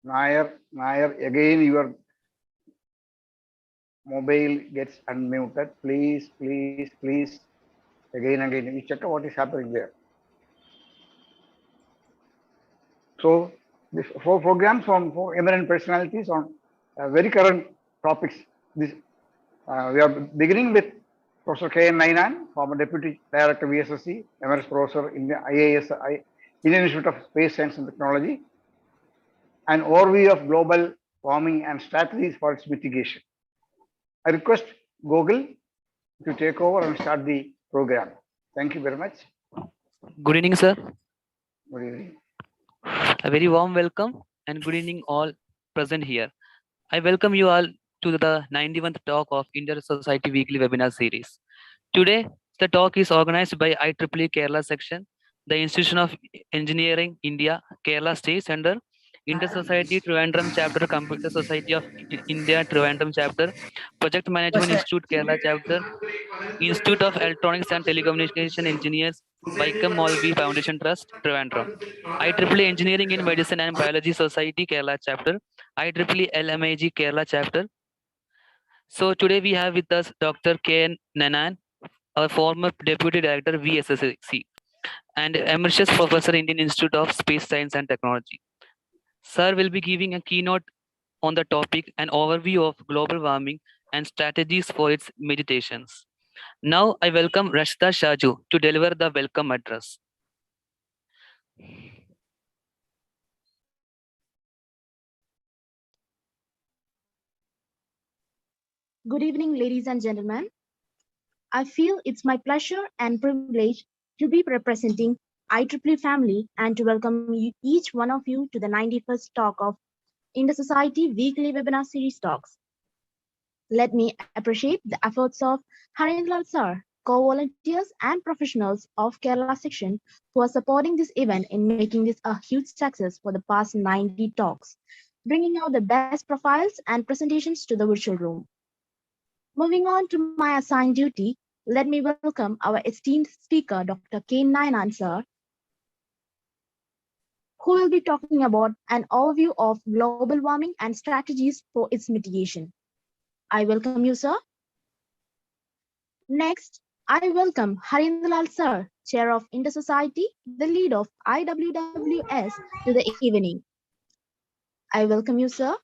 Nair, again your mobile gets unmuted. Please. Again. You check out what is happening there. So, this 4 programs for eminent personalities on very current topics. We are beginning with Professor K.N. Nainan, former Deputy Director VSSC, Emeritus Professor in the Indian Institute of Space Science and Technology, an overview of global warming and strategies for its mitigation. I request Google to take over and start the program. Thank you very much. Good evening, sir. Good evening. A very warm welcome and good evening all present here. I welcome you all to the 91st talk of Indian Society Weekly Webinar Series. Today, the talk is organized by IEEE Kerala Section, the Institution of Engineering India, Kerala State Center, Inter-Society Trivandrum Chapter, Computer Society of India Trivandrum Chapter, Project Management Institute Kerala Chapter, Institute of Electronics and Telecommunication Engineers, Vaikam Molvi Foundation Trust, Trivandrum. IEEE Engineering in Medicine and Biology Society Kerala Chapter, IEEE LMAG Kerala Chapter. So today we have with us Dr. K.N. Nanan, our former Deputy Director VSSC and Emeritus Professor Indian Institute of Space Science and Technology. Sir will be giving a keynote on the topic, an overview of global warming and strategies for its mitigations. Now I welcome Rashida Shaju to deliver the welcome address. Good evening, ladies and gentlemen. I feel it's my pleasure and privilege to be representing IEEE family and to welcome each one of you to the 91st talk of Indo Society Weekly Webinar Series talks. Let me appreciate the efforts of Harindlal sir, co-volunteers and professionals of Kerala section who are supporting this event in making this a huge success for the past 90 talks, bringing out the best profiles and presentations to the virtual room. Moving on to my assigned duty, let me welcome our esteemed speaker, Dr. K.N. Nainan sir, who will be talking about an overview of global warming and strategies for its mitigation. I welcome you, sir. Next, I welcome Harindlal sir, Chair of Indo Society, the lead of IWWS, to the evening. I welcome you, sir.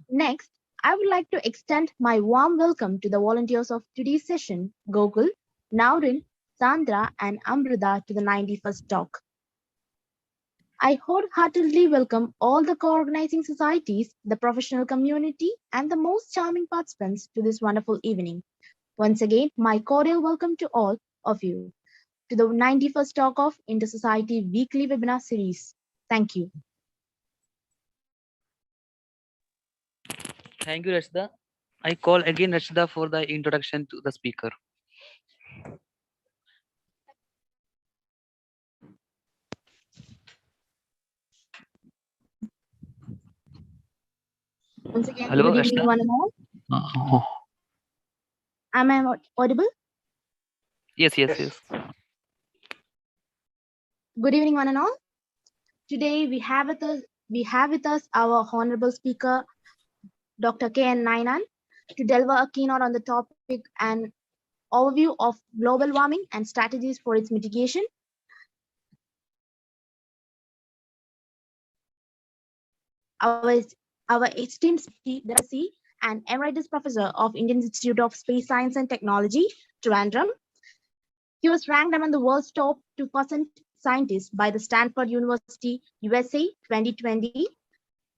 Next, I would like to extend my warm welcome to the volunteers of today's session, Gokul, Naurin, Sandra, and Amrita to the 91st talk. I wholeheartedly welcome all the co-organizing societies, the professional community, and the most charming participants to this wonderful evening. Once again, my cordial welcome to all of you to the 91st talk of Indo Society Weekly Webinar Series. Thank you. Thank you, Rashida. I call again Rashida for the introduction to the speaker. Once again, hello, good evening, Rashida. one and all. Am I audible? Yes. Good evening, one and all. Today we have with us our honorable speaker, Dr. K.N. Nainan, to deliver a keynote on the topic and overview of global warming and strategies for its mitigation. Our esteemed speaker and Emeritus Professor of Indian Institute of Space Science and Technology, Trivandrum. He was ranked among the world's top 2% scientists by the Stanford University, USA 2020,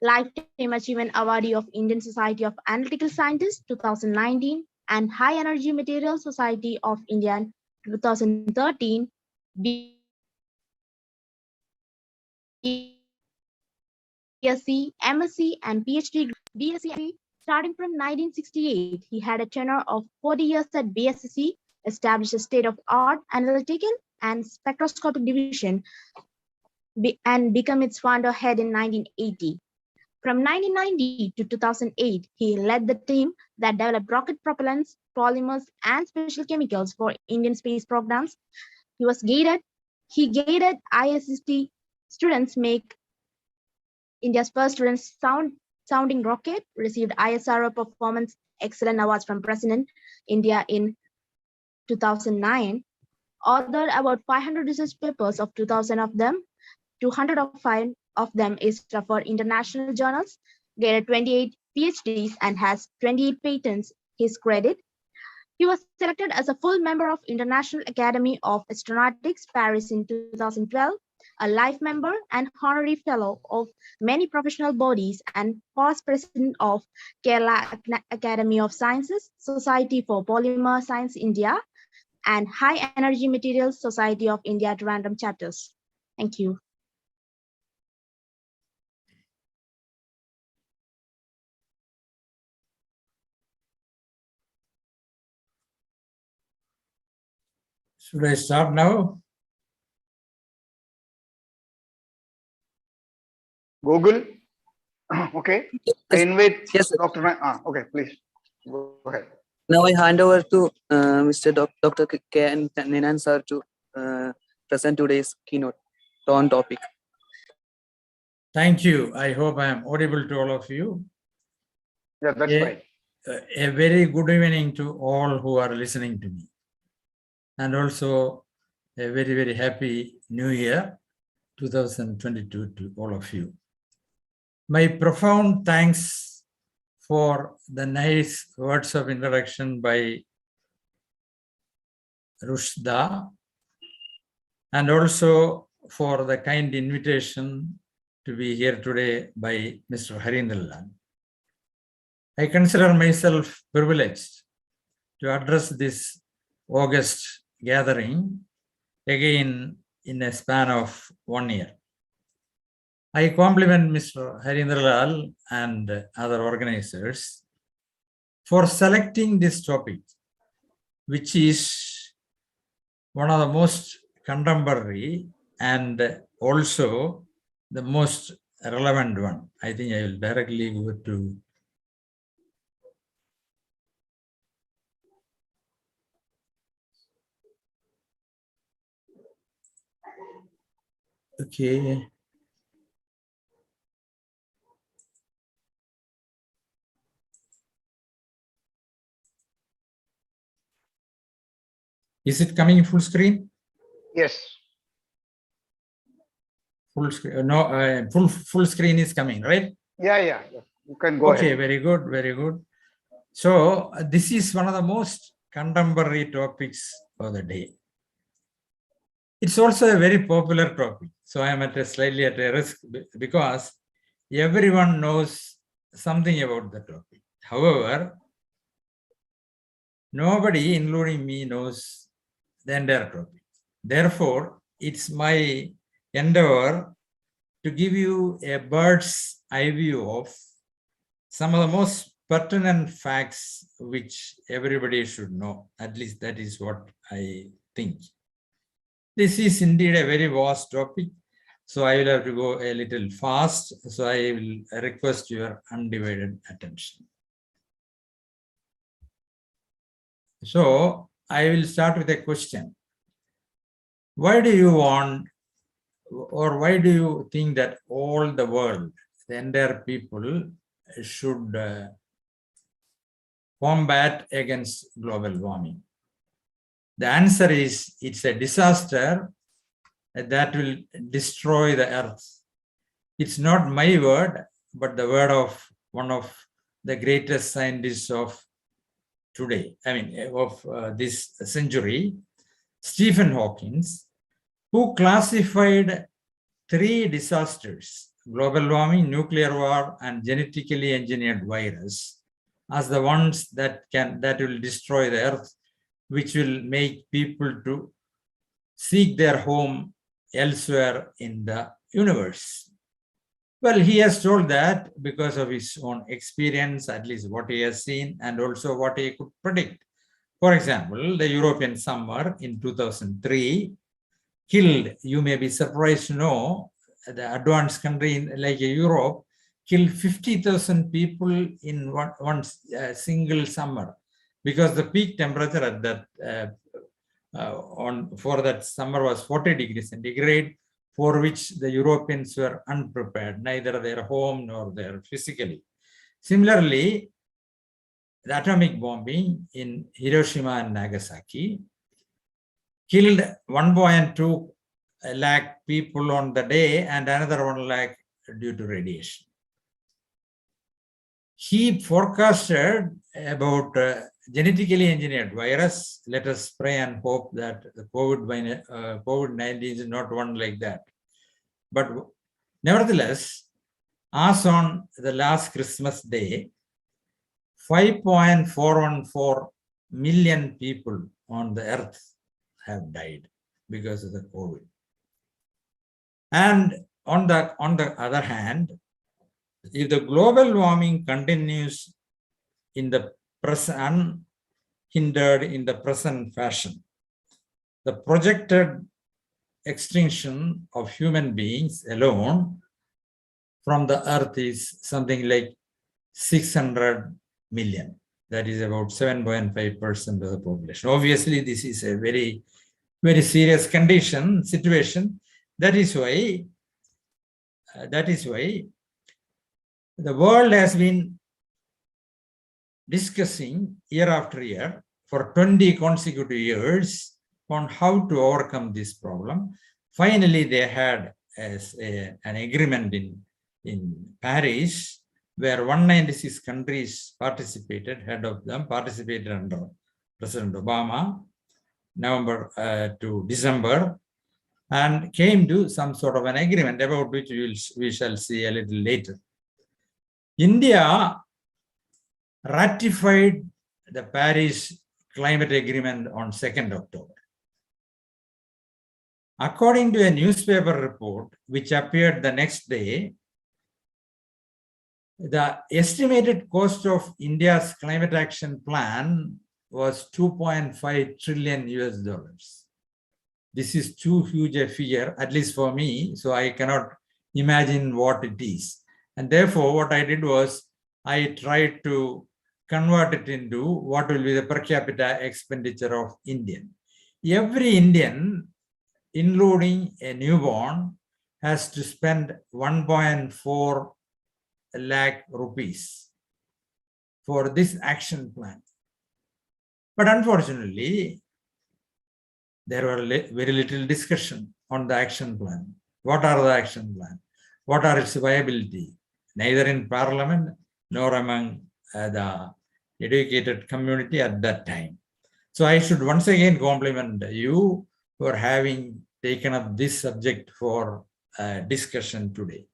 Lifetime Achievement Awardee of Indian Society of Analytical Scientists 2019, and High Energy Materials Society of India 2013, BSc, MSc, and PhD. BSc, starting from 1968, he had a tenure of 40 years at BSc, established a state-of-art analytical and spectroscopic division, and became its founder head in 1980. From 1990 to 2008, he led the team that developed rocket propellants, polymers, and special chemicals for Indian space programs. He gated ISST students make India's first students sounding rocket, received ISRO Performance Excellent Awards from President India in 2009, authored about 500 research papers of 2,000 of them. 205 of them is for international journals, gained 28 PhDs and has 28 patents his credit. He was selected as a full member of International Academy of Astronautics, Paris in 2012, a life member and honorary fellow of many professional bodies and past president of Kerala Academy of Sciences, Society for Polymer Science India, and High Energy Materials Society of India Trivandrum chapters. Thank you. Should I start now? Google. Okay. I invite Yes, sir. Dr. Okay, please go ahead. Now I hand over to Mr. Dr. K. N. Ninan sir to present today's keynote on topic. Thank you. I hope I am audible to all of you. Yeah, that's right. A very good evening to all who are listening to me. And also a very, very happy New Year 2022 to all of you. My profound thanks for the nice words of introduction by Rushda, and also for the kind invitation to be here today by Mr. Harindran. I consider myself privileged to address this August gathering again in a span of 1 year. I compliment Mr. Harindran and other organizers for selecting this topic, which is one of the most contemporary and also the most relevant one. I think I will directly go to okay. Is it coming full screen? Yes. Full screen? No, full screen is coming, right? Yeah. You can go Okay, ahead. very good, very good. So this is one of the most contemporary topics of the day. It's also a very popular topic. So I am slightly at a risk because everyone knows something about the topic. However, nobody, including me, knows the entire topic. Therefore, it's my endeavor to give you a bird's eye view of some of the most pertinent facts which everybody should know. At least that is what I think. This is indeed a very vast topic, so I will have to go a little fast. So I will request your undivided attention. So I will start with a question. Why do you want, or why do you think that all the world, the entire people, should combat against global warming? The answer is it's a disaster that will destroy the earth. It's not my word, but the word of one of the greatest scientists of today, of this century, Stephen Hawking, who classified 3 disasters, global warming, nuclear war, and genetically engineered virus, as the ones that will destroy the earth, which will make people to seek their home elsewhere in the universe. Well, he has told that because of his own experience, at least what he has seen, and also what he could predict. For example, the European summer in 2003 killed, you may be surprised to know, the advanced country like Europe killed 50,000 people in one single summer, because the peak temperature at that for that summer was 40 degrees centigrade. for which the Europeans were unprepared, neither their home nor their physically. Similarly, the atomic bombing in Hiroshima and Nagasaki killed 1.2 lakh people on the day and another 1 lakh due to radiation. He forecasted about genetically engineered virus. Let us pray and hope that the COVID-19 is not one like that. But nevertheless, as on the last Christmas day, 5.414 million people on the earth have died because of the COVID. And on the other hand, if the global warming continues in the present, unhindered in the present fashion, the projected extinction of human beings alone from the earth is something like 600 million. That is about 7.5% of the population. Obviously, this is a very, very serious situation. That is why the world has been discussing year after year for 20 consecutive years on how to overcome this problem. Finally, they had an agreement in Paris, where 196 countries participated, head of them participated under President Obama, November to December, and came to some sort of an agreement about which we shall see a little later. India ratified the Paris Climate Agreement on 2nd October. According to a newspaper report which appeared the next day, the estimated cost of India's climate action plan was $2.5 trillion US. This is too huge a figure, at least for me, so I cannot imagine what it is. And therefore, what I did was I tried to convert it into what will be the per capita expenditure of Indian. Every Indian, including a newborn, has to spend 1.4 lakh rupees for this action plan. But unfortunately, there were very little discussion on the action plan. What are the action plan? What are its viability? Neither in Parliament nor among the educated community at that time. So I should once again compliment you for having taken up this subject for discussion today.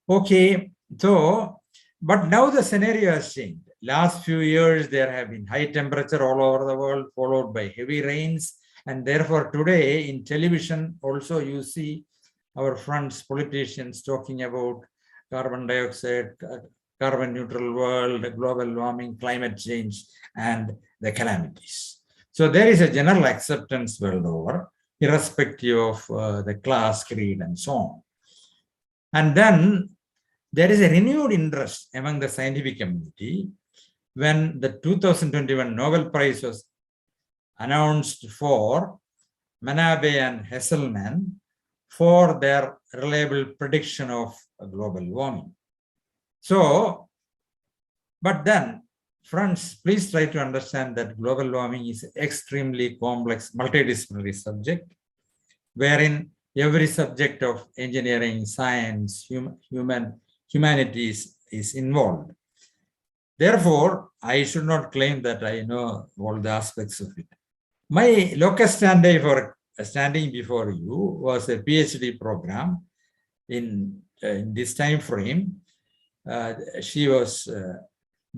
Okay, so, but now the scenario has changed. Last few years, there have been high temperature all over the world, followed by heavy rains. And therefore, today in television, also you see our friends, politicians talking about carbon dioxide, carbon neutral world, global warming, climate change, and the calamities. So there is a general acceptance world over, irrespective of the class, creed, and so on. And then there is a renewed interest among the scientific community when the 2021 Nobel Prize was announced for Manabe and Hesselman for their reliable prediction of global warming. So, but then, friends, please try to understand that global warming is an extremely complex, multidisciplinary subject, wherein every subject of engineering, science, humanities is involved. Therefore, I should not claim that I know all the aspects of it. My locus standi for standing before you was a PhD program in this time frame. She was,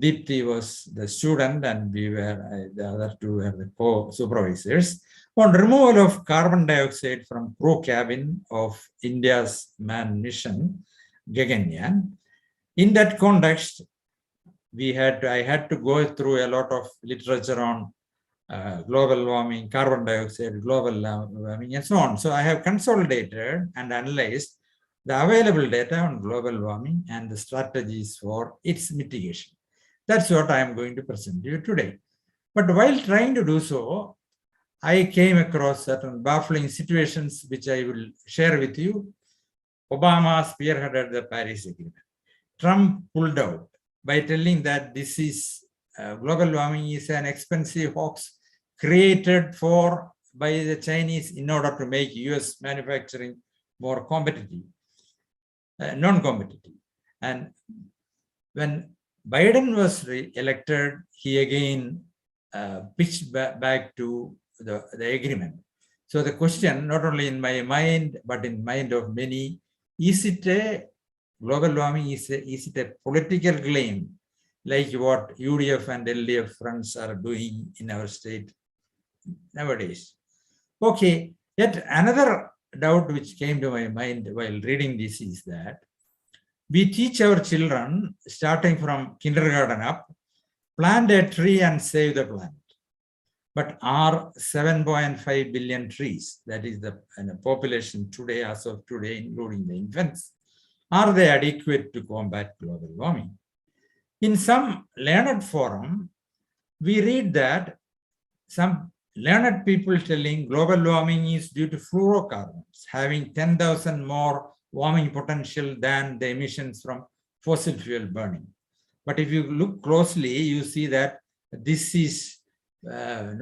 Deepthi was the student and we were, the other two were the co-supervisors, on removal of carbon dioxide from crew cabin of India's manned mission, Gaganyaan. In that context, I had to go through a lot of literature on global warming, carbon dioxide, global warming, and so on. So I have consolidated and analyzed the available data on global warming and the strategies for its mitigation. That's what I am going to present to you today. But while trying to do so, I came across certain baffling situations which I will share with you. Obama spearheaded the Paris Agreement. Trump pulled out by telling that this is global warming is an expensive hoax created by the Chinese in order to make US manufacturing more competitive, non-competitive. And when Biden was elected, he again pitched back to the agreement. So the question, not only in my mind, but in mind of many, is it a global warming, is it a political claim like what UDF and LDF friends are doing in our state nowadays? Okay, yet another doubt which came to my mind while reading this is that we teach our children, starting from kindergarten up, plant a tree and save the planet. But are 7.5 billion trees, that is the population today, as of today, including the infants, are they adequate to combat global warming? In some learned forum, we read that some learned people telling global warming is due to fluorocarbons, having 10,000 more warming potential than the emissions from fossil fuel burning. But if you look closely, you see that this is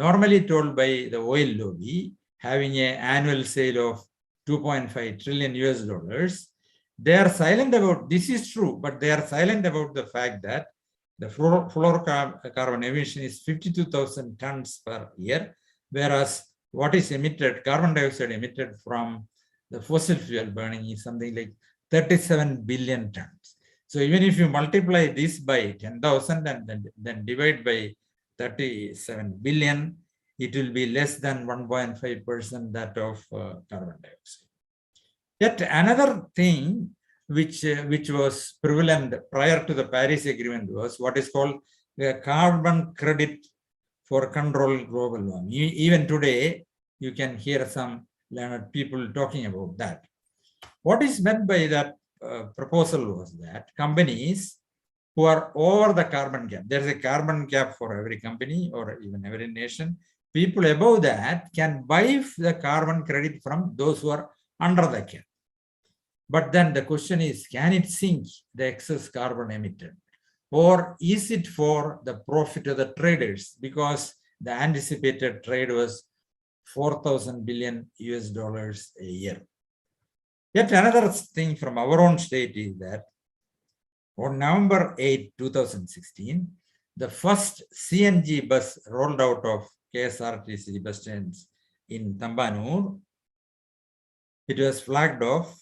normally told by the oil lobby, having an annual sale of 2.5 trillion US dollars. They are silent about, this is true, but they are silent about the fact that the fluorocarbon emission is 52,000 tons per year, whereas what is emitted, carbon dioxide emitted from the fossil fuel burning is something like 37 billion tons. So even if you multiply this by 10,000 and then divide by 37 billion, it will be less than 1.5% that of carbon dioxide. Yet another thing which was prevalent prior to the Paris Agreement was what is called the carbon credit for control global warming. Even today, you can hear some learned people talking about that. What is meant by that proposal was that companies who are over the carbon cap, there's a carbon cap for every company or even every nation, people above that can buy the carbon credit from those who are under the cap. But then the question is, can it sink the excess carbon emitted? Or is it for the profit of the traders? Because the anticipated trade was 4,000 billion US dollars a year. Yet another thing from our own state is that on November 8, 2016, the first CNG bus rolled out of KSRTC bus stands in Tambanur. It was flagged off.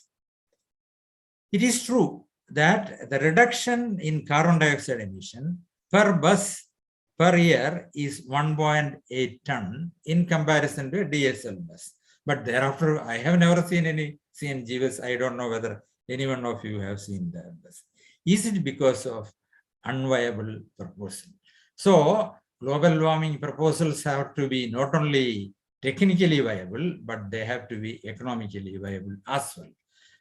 It is true that the reduction in carbon dioxide emission per bus per year is 1.8 ton in comparison to a diesel bus. But thereafter, I have never seen any CNG bus. I don't know whether any one of you have seen the bus. Is it because of unviable proposal? So global warming proposals have to be not only technically viable, but they have to be economically viable as well.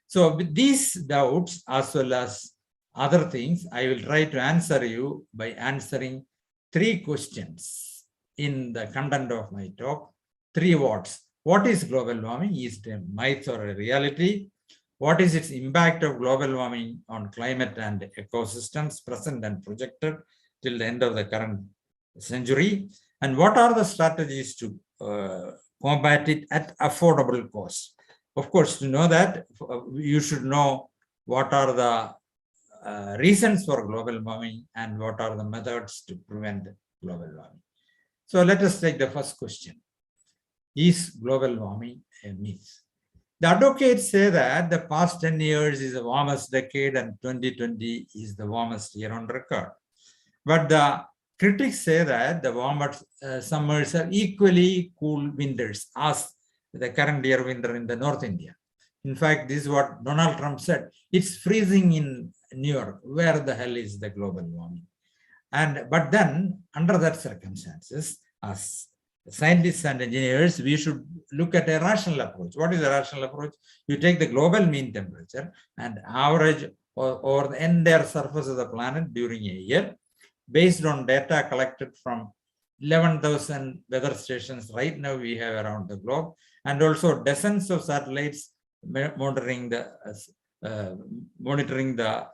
So with these doubts, as well as other things, I will try to answer you by answering 3 questions in the content of my talk. 3 words. What is global warming? Is it a myth or a reality? What is its impact of global warming on climate and ecosystems, present and projected till the end of the current century? And what are the strategies to combat it at affordable cost? Of course, to know that, you should know what are the reasons for global warming and what are the methods to prevent global warming. So let us take the first question. Is global warming a myth? The advocates say that the past 10 years is the warmest decade and 2020 is the warmest year on record. But the critics say that the warmer summers are equally cool winters as the current year winter in the North India. In fact, this is what Donald Trump said. It's freezing in New York. Where the hell is the global warming? But then, under that circumstances, as scientists and engineers, we should look at a rational approach. What is a rational approach? You take the global mean temperature and average over the entire surface of the planet during a year based on data collected from 11,000 weather stations right now we have around the globe, and also dozens of satellites monitoring the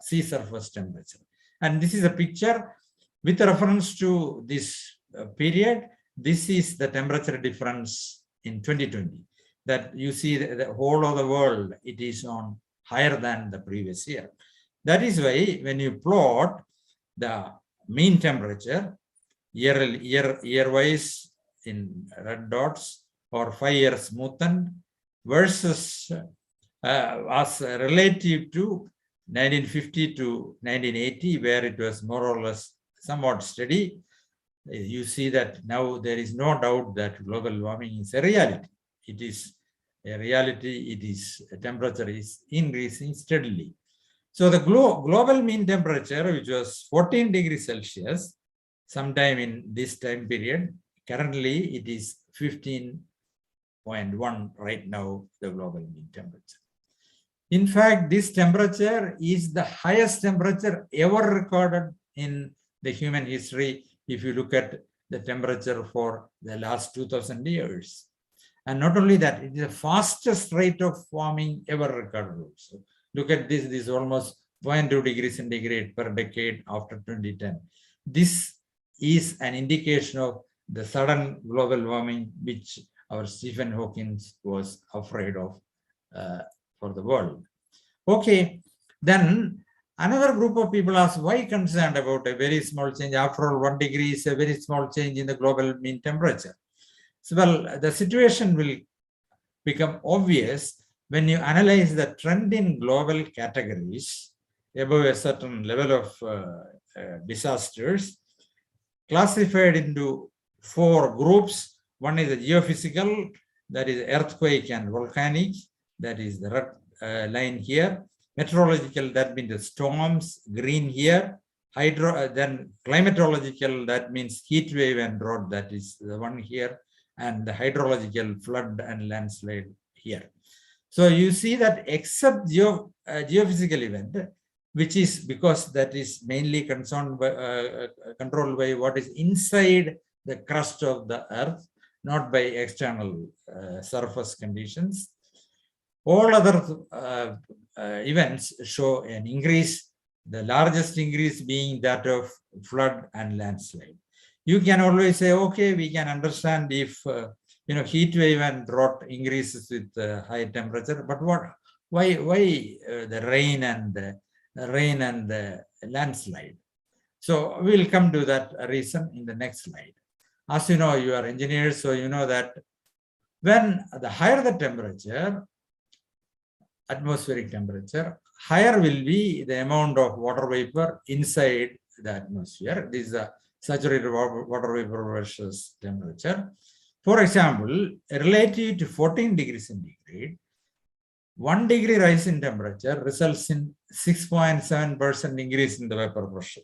sea surface temperature. And this is a picture with reference to this period. This is the temperature difference in 2020. That you see the whole of the world, it is on higher than the previous year. That is why when you plot the mean temperature year-wise in red dots or 5 years smoothened versus as relative to 1950 to 1980, where it was more or less somewhat steady, you see that now there is no doubt that global warming is a reality. It is a reality. It is temperature is increasing steadily. So the global mean temperature, which was 14 degrees Celsius, sometime in this time period, currently it is 15.1 right now, the global mean temperature. In fact, this temperature is the highest temperature ever recorded in the human history if you look at the temperature for the last 2000 years. And not only that, it is the fastest rate of warming ever recorded also. Look at this, this is almost 0.2 degrees centigrade per decade after 2010. This is an indication of the sudden global warming which our Stephen Hawking was afraid of for the world. Okay, then another group of people ask, why concerned about a very small change? After all, 1 degree is a very small change in the global mean temperature. So, well, the situation will become obvious when you analyze the trend in global categories above a certain level of disasters, classified into 4 groups. One is the geophysical, that is earthquake and volcanic, that is the red line here. Meteorological, that means the storms, green here. Then climatological, that means heat wave and drought, that is the one here. And the hydrological, flood and landslide here. So you see that except geophysical event, which is because that is mainly concerned by, controlled by what is inside the crust of the earth, not by external surface conditions. All other events show an increase, the largest increase being that of flood and landslide. You can always say, okay, we can understand if heat wave and drought increases with high temperature, but why the rain and the landslide? So we'll come to that reason in the next slide. As you know, you are engineers, so you know that when the higher the temperature, atmospheric temperature, higher will be the amount of water vapor inside the atmosphere. This is a saturated water vapor versus temperature. For example, relative to 14 degrees centigrade, 1 degree rise in temperature results in 6.7% increase in the vapor pressure.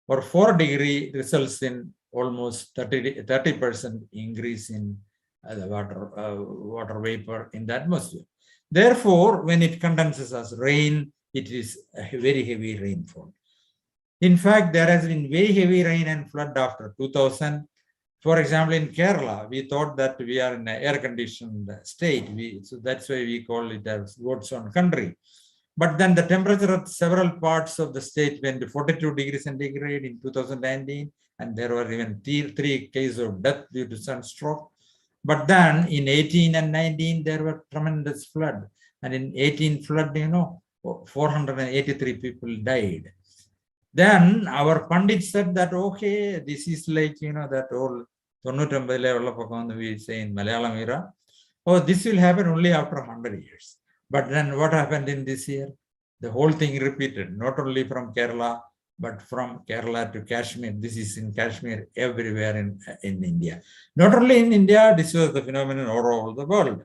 Or 4 degree results in almost 30% increase in the water vapor in the atmosphere. Therefore, when it condenses as rain, it is a very heavy rainfall. In fact, there has been very heavy rain and flood after 2000. For example, in Kerala, we thought that we are in an air-conditioned state. So that's why we call it as God's own country. But then the temperature of several parts of the state went to 42 degrees centigrade in 2019, and there were even 3 cases of death due to sunstroke. But then in 18 and 19, there were tremendous flood. And in 18 flood, 483 people died. Then our Pandit said that, okay, this is like, that whole we say in Malayalam era, oh, this will happen only after 100 years. But then what happened in this year? The whole thing repeated, not only from Kerala, but from Kerala to Kashmir. This is in Kashmir, everywhere in India. Not only in India, this was the phenomenon all over the world.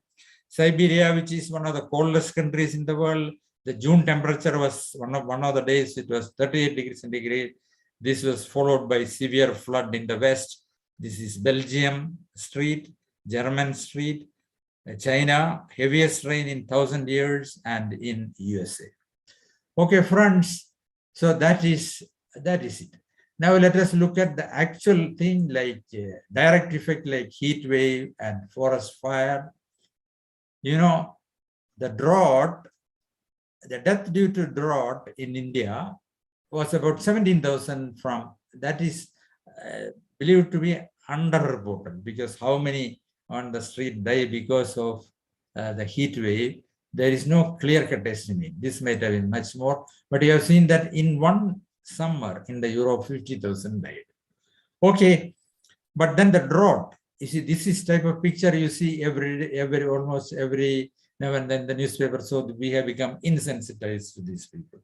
Siberia, which is one of the coldest countries in the world, the June temperature was one of the days, it was 38 degrees centigrade. This was followed by severe flood in the west. This is Belgium street, German street, China, heaviest rain in 1,000 years, and in USA. Okay, friends. So that is it. Now let us look at the actual thing like direct effect like heat wave and forest fire. You know, the drought, the death due to drought in India was about 17,000 from, that is believed to be underreported, because how many on the street die because of the heat wave, there is no clear-cut estimate. This might have been much more, but you have seen that in one summer in the Europe, 50,000 died. Okay, but then the drought, you see, this is type of picture you see almost every now and then the newspaper, so we have become insensitized to these people,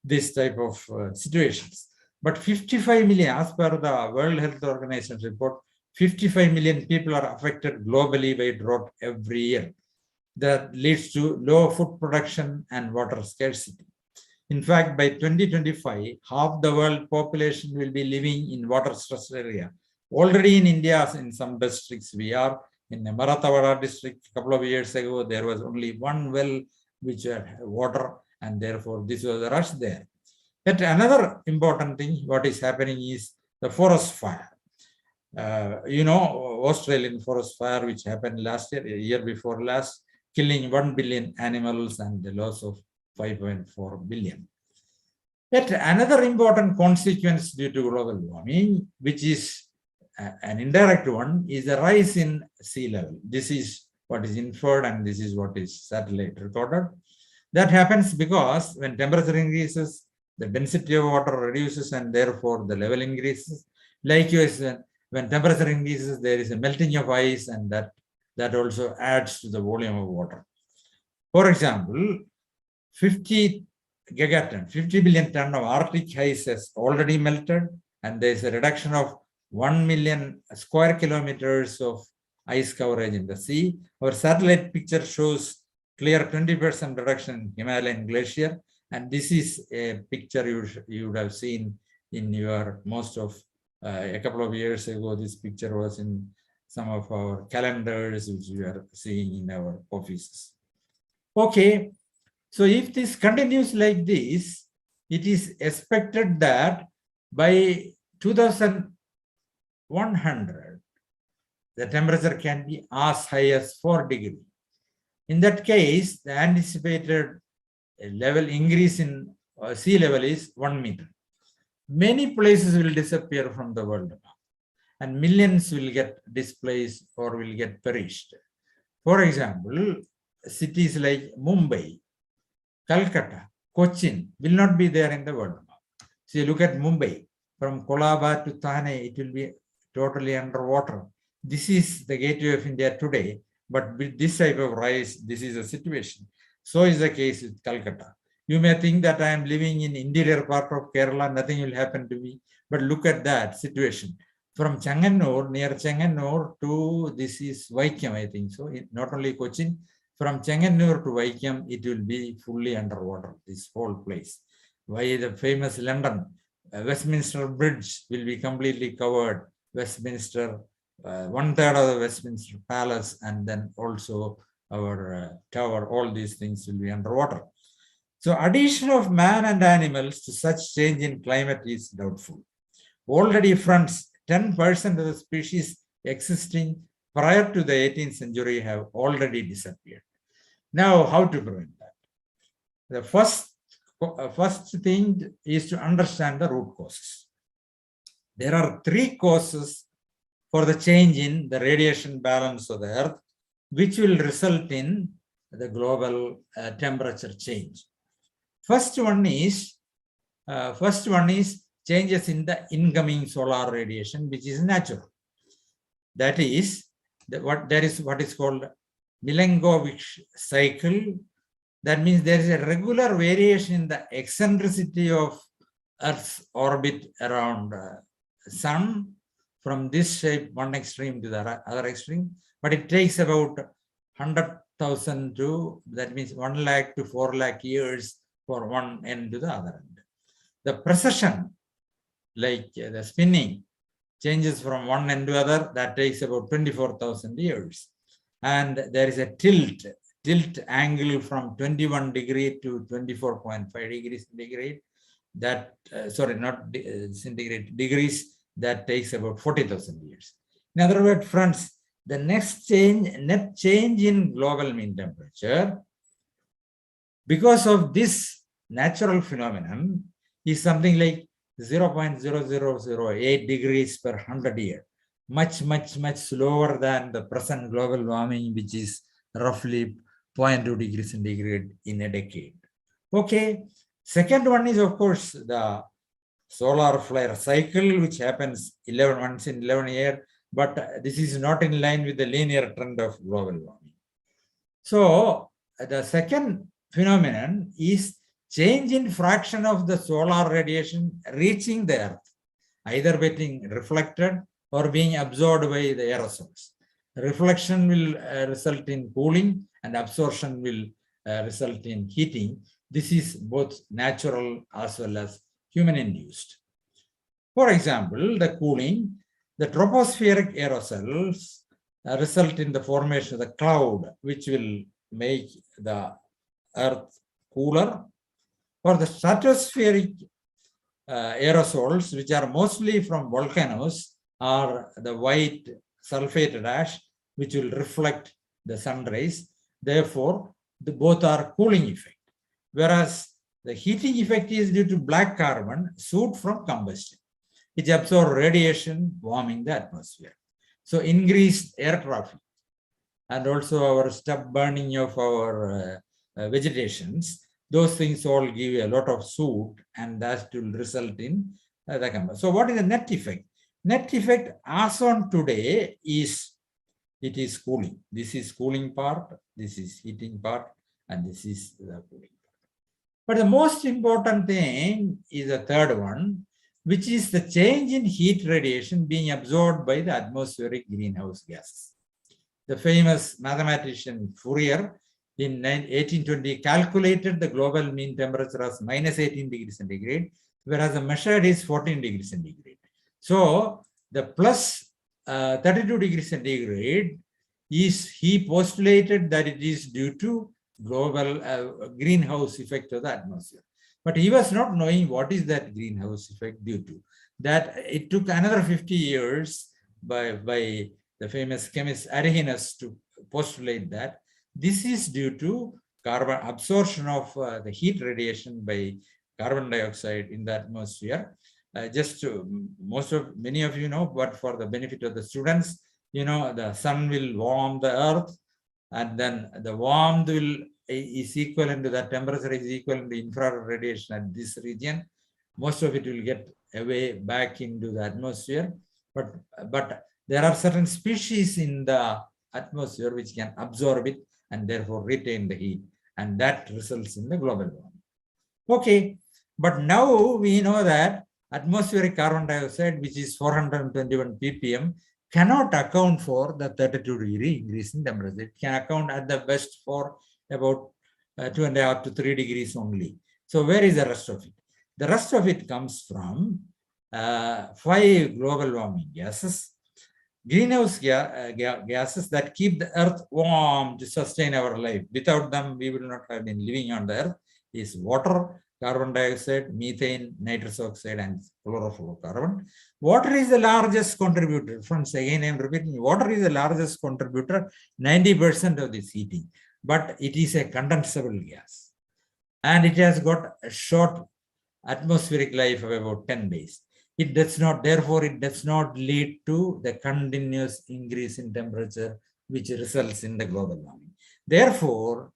this type of situations. But 55 million, as per the World Health Organization report, 55 million people are affected globally by drought every year. That leads to low food production and water scarcity. In fact, by 2025, half the world population will be living in water-stressed area. Already in India, in some districts, we are in the Marathwada district. A couple of years ago, there was only one well which had water, and therefore this was a rush there. But another important thing, what is happening is the forest fire. You know, Australian forest fire, which happened last year, a year before last, killing 1 billion animals and the loss of 5.4 billion. Yet another important consequence due to global warming, which is an indirect one, is the rise in sea level. This is what is inferred and this is what is satellite recorded. That happens because when temperature increases, the density of water reduces and therefore the level increases. Likewise, when temperature increases, there is a melting of ice, and that also adds to the volume of water. For example, 50 gigaton, 50 billion ton of Arctic ice has already melted, and there is a reduction of 1 million square kilometers of ice coverage in the sea. Our satellite picture shows clear 20% reduction in Himalayan glacier, and this is a picture you would have seen in your most of a couple of years ago. This picture was in some of our calendars, which we are seeing in our offices. Okay, so if this continues like this, it is expected that by 2100, the temperature can be as high as 4 degrees. In that case, the anticipated level increase in sea level is 1 meter. Many places will disappear from the world map, and millions will get displaced or will get perished. For example, cities like Mumbai, Calcutta, Cochin will not be there in the world map. So you look at Mumbai, from Colaba to Thane, it will be totally underwater. This is the gateway of India today, but with this type of rise, this is a situation. So is the case with Calcutta. You may think that I am living in interior part of Kerala, nothing will happen to me, but look at that situation. From Changanur, near Changanur to this is Vaikam, I think so, not only Cochin, from Changanur to Vaikam, it will be fully underwater, this whole place. Why the famous London, Westminster Bridge will be completely covered, Westminster, 1/3 of the Westminster Palace, and then also our tower, all these things will be underwater. So addition of man and animals to such change in climate is doubtful. Already fronts 10% of the species existing prior to the 18th century have already disappeared. Now, how to prevent that? The first thing is to understand the root causes. There are 3 causes for the change in the radiation balance of the Earth, which will result in the global temperature change. First one is changes in the incoming solar radiation, which is natural. That is what is called Milankovitch cycle. That means there is a regular variation in the eccentricity of Earth's orbit around Sun from this shape, one extreme to the other extreme, but it takes about 100,000 to, that means 1 lakh to 4 lakh years for one end to the other end. The precession, like the spinning, changes from one end to other, that takes about 24,000 years. And there is a tilt angle from 21 degree to 24.5 degrees centigrade. that, sorry, not centigrade, degrees, that takes about 40,000 years. In other words, friends, the net change in global mean temperature because of this natural phenomenon is something like 0.0008 degrees per 100 year, much slower than the present global warming, which is roughly 0.2 degrees centigrade in a decade. Okay, second one is, of course, the solar flare cycle, which happens 11 months in 11 years, but this is not in line with the linear trend of global warming. So the second phenomenon is change in fraction of the solar radiation reaching the Earth, either getting reflected or being absorbed by the aerosols. Reflection will result in cooling, and absorption will result in heating. This is both natural as well as human-induced. For example, the cooling, the tropospheric aerosols result in the formation of the cloud, which will make the Earth cooler. For the stratospheric aerosols, which are mostly from volcanoes, are the white sulfated ash, which will reflect the sun rays. Therefore, both are cooling effect. Whereas the heating effect is due to black carbon soot from combustion, which absorb radiation, warming the atmosphere. So increased air traffic and also our stub burning of our vegetations, those things all give a lot of soot, and that will result in the combustion. So what is the net effect? Net effect as on today is, it is cooling. This is cooling part, this is heating part, and this is the cooling part. But the most important thing is the third one, which is the change in heat radiation being absorbed by the atmospheric greenhouse gases. The famous mathematician Fourier in 1820 calculated the global mean temperature as minus 18 degrees centigrade, whereas the measured is 14 degrees centigrade. So the plus 32 degrees centigrade is, he postulated that it is due to global greenhouse effect of the atmosphere. But he was not knowing what is that greenhouse effect due to. That it took another 50 years by the famous chemist Arrhenius to postulate that this is due to carbon absorption of the heat radiation by carbon dioxide in the atmosphere. Many of you know, but for the benefit of the students, you know, the sun will warm the earth, and then the warmth is equivalent to, that temperature is equivalent to infrared radiation at this region. Most of it will get away back into the atmosphere, but there are certain species in the atmosphere which can absorb it and therefore retain the heat, and that results in the global warming. Okay, but now we know that atmospheric carbon dioxide, which is 421 ppm, cannot account for the 32-degree increase in temperature. It can account at the best for about 2.5 to 3 degrees only. So where is the rest of it? The rest of it comes from 5 global warming gases, greenhouse gases that keep the earth warm to sustain our life. Without them, we will not have been living on the earth. Is water, carbon dioxide, methane, nitrous oxide, and chlorofluorocarbon. Water is the largest contributor. Friends, again, I am repeating, water is the largest contributor, 90% of this heating, but it is a condensable gas. And it has got a short atmospheric life of about 10 days. It does not, therefore, it does not lead to the continuous increase in temperature, which results in the global warming. Therefore,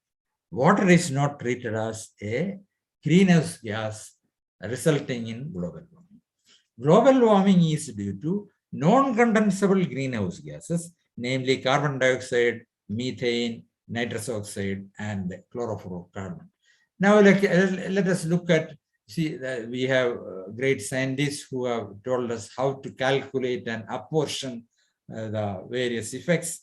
water is not treated as a greenhouse gas resulting in global warming. Global warming is due to non-condensable greenhouse gases, namely carbon dioxide, methane, nitrous oxide, and chlorofluorocarbon. Now, let us look at, we have great scientists who have told us how to calculate and apportion the various effects.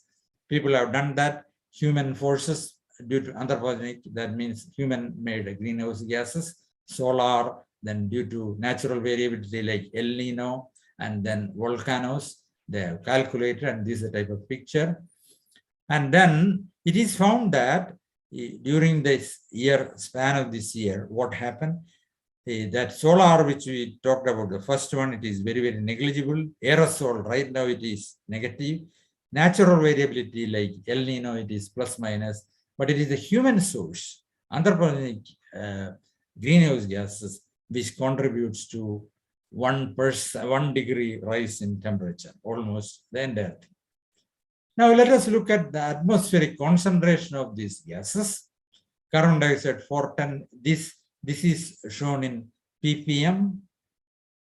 People have done that. Human forces due to anthropogenic, that means human-made greenhouse gases, solar, then due to natural variability like El Nino, and then volcanoes, they have calculated, and this is a type of picture. And then it is found that during this year, span of this year, what happened? that solar, which we talked about, the first one, it is very, very negligible. Aerosol, right now it is negative. Natural variability like El Nino, it is plus minus, but it is the human source, anthropogenic greenhouse gases, which contributes to 1 degree rise in temperature, almost the entire thing. Now let us look at the atmospheric concentration of these gases. Carbon dioxide 410, this is shown in ppm,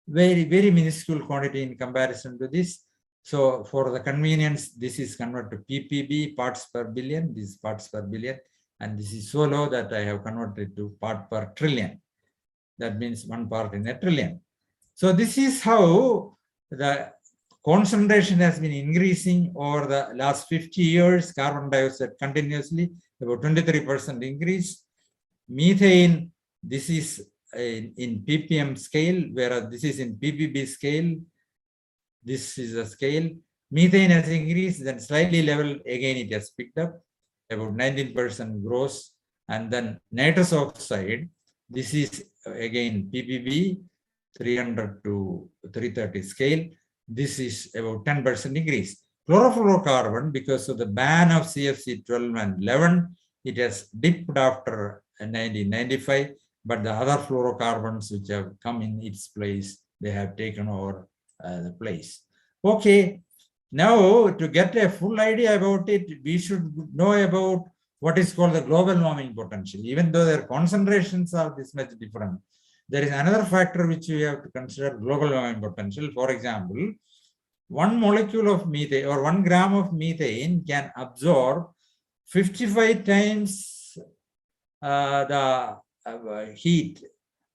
very, very minuscule quantity in comparison to this. So for the convenience, this is converted to ppb, parts per billion, this is parts per billion, and this is so low that I have converted to part per trillion. That means 1 part in a trillion. So this is how the concentration has been increasing over the last 50 years, carbon dioxide continuously, about 23% increase. Methane, this is in ppm scale, whereas this is in ppb scale. This is a scale. Methane has increased, then slightly level, again it has picked up, about 19% gross. And then nitrous oxide, this is again ppb, 300 to 330 scale. This is about 10% increase. Chlorofluorocarbon, because of the ban of CFC 12 and 11, it has dipped after 1995, but the other fluorocarbons which have come in its place, they have taken over the place. Okay, now to get a full idea about it, we should know about what is called the global warming potential. Even though their concentrations are this much different, there is another factor which we have to consider, global warming potential. For example, 1 molecule of methane or 1 gram of methane can absorb 55 times the heat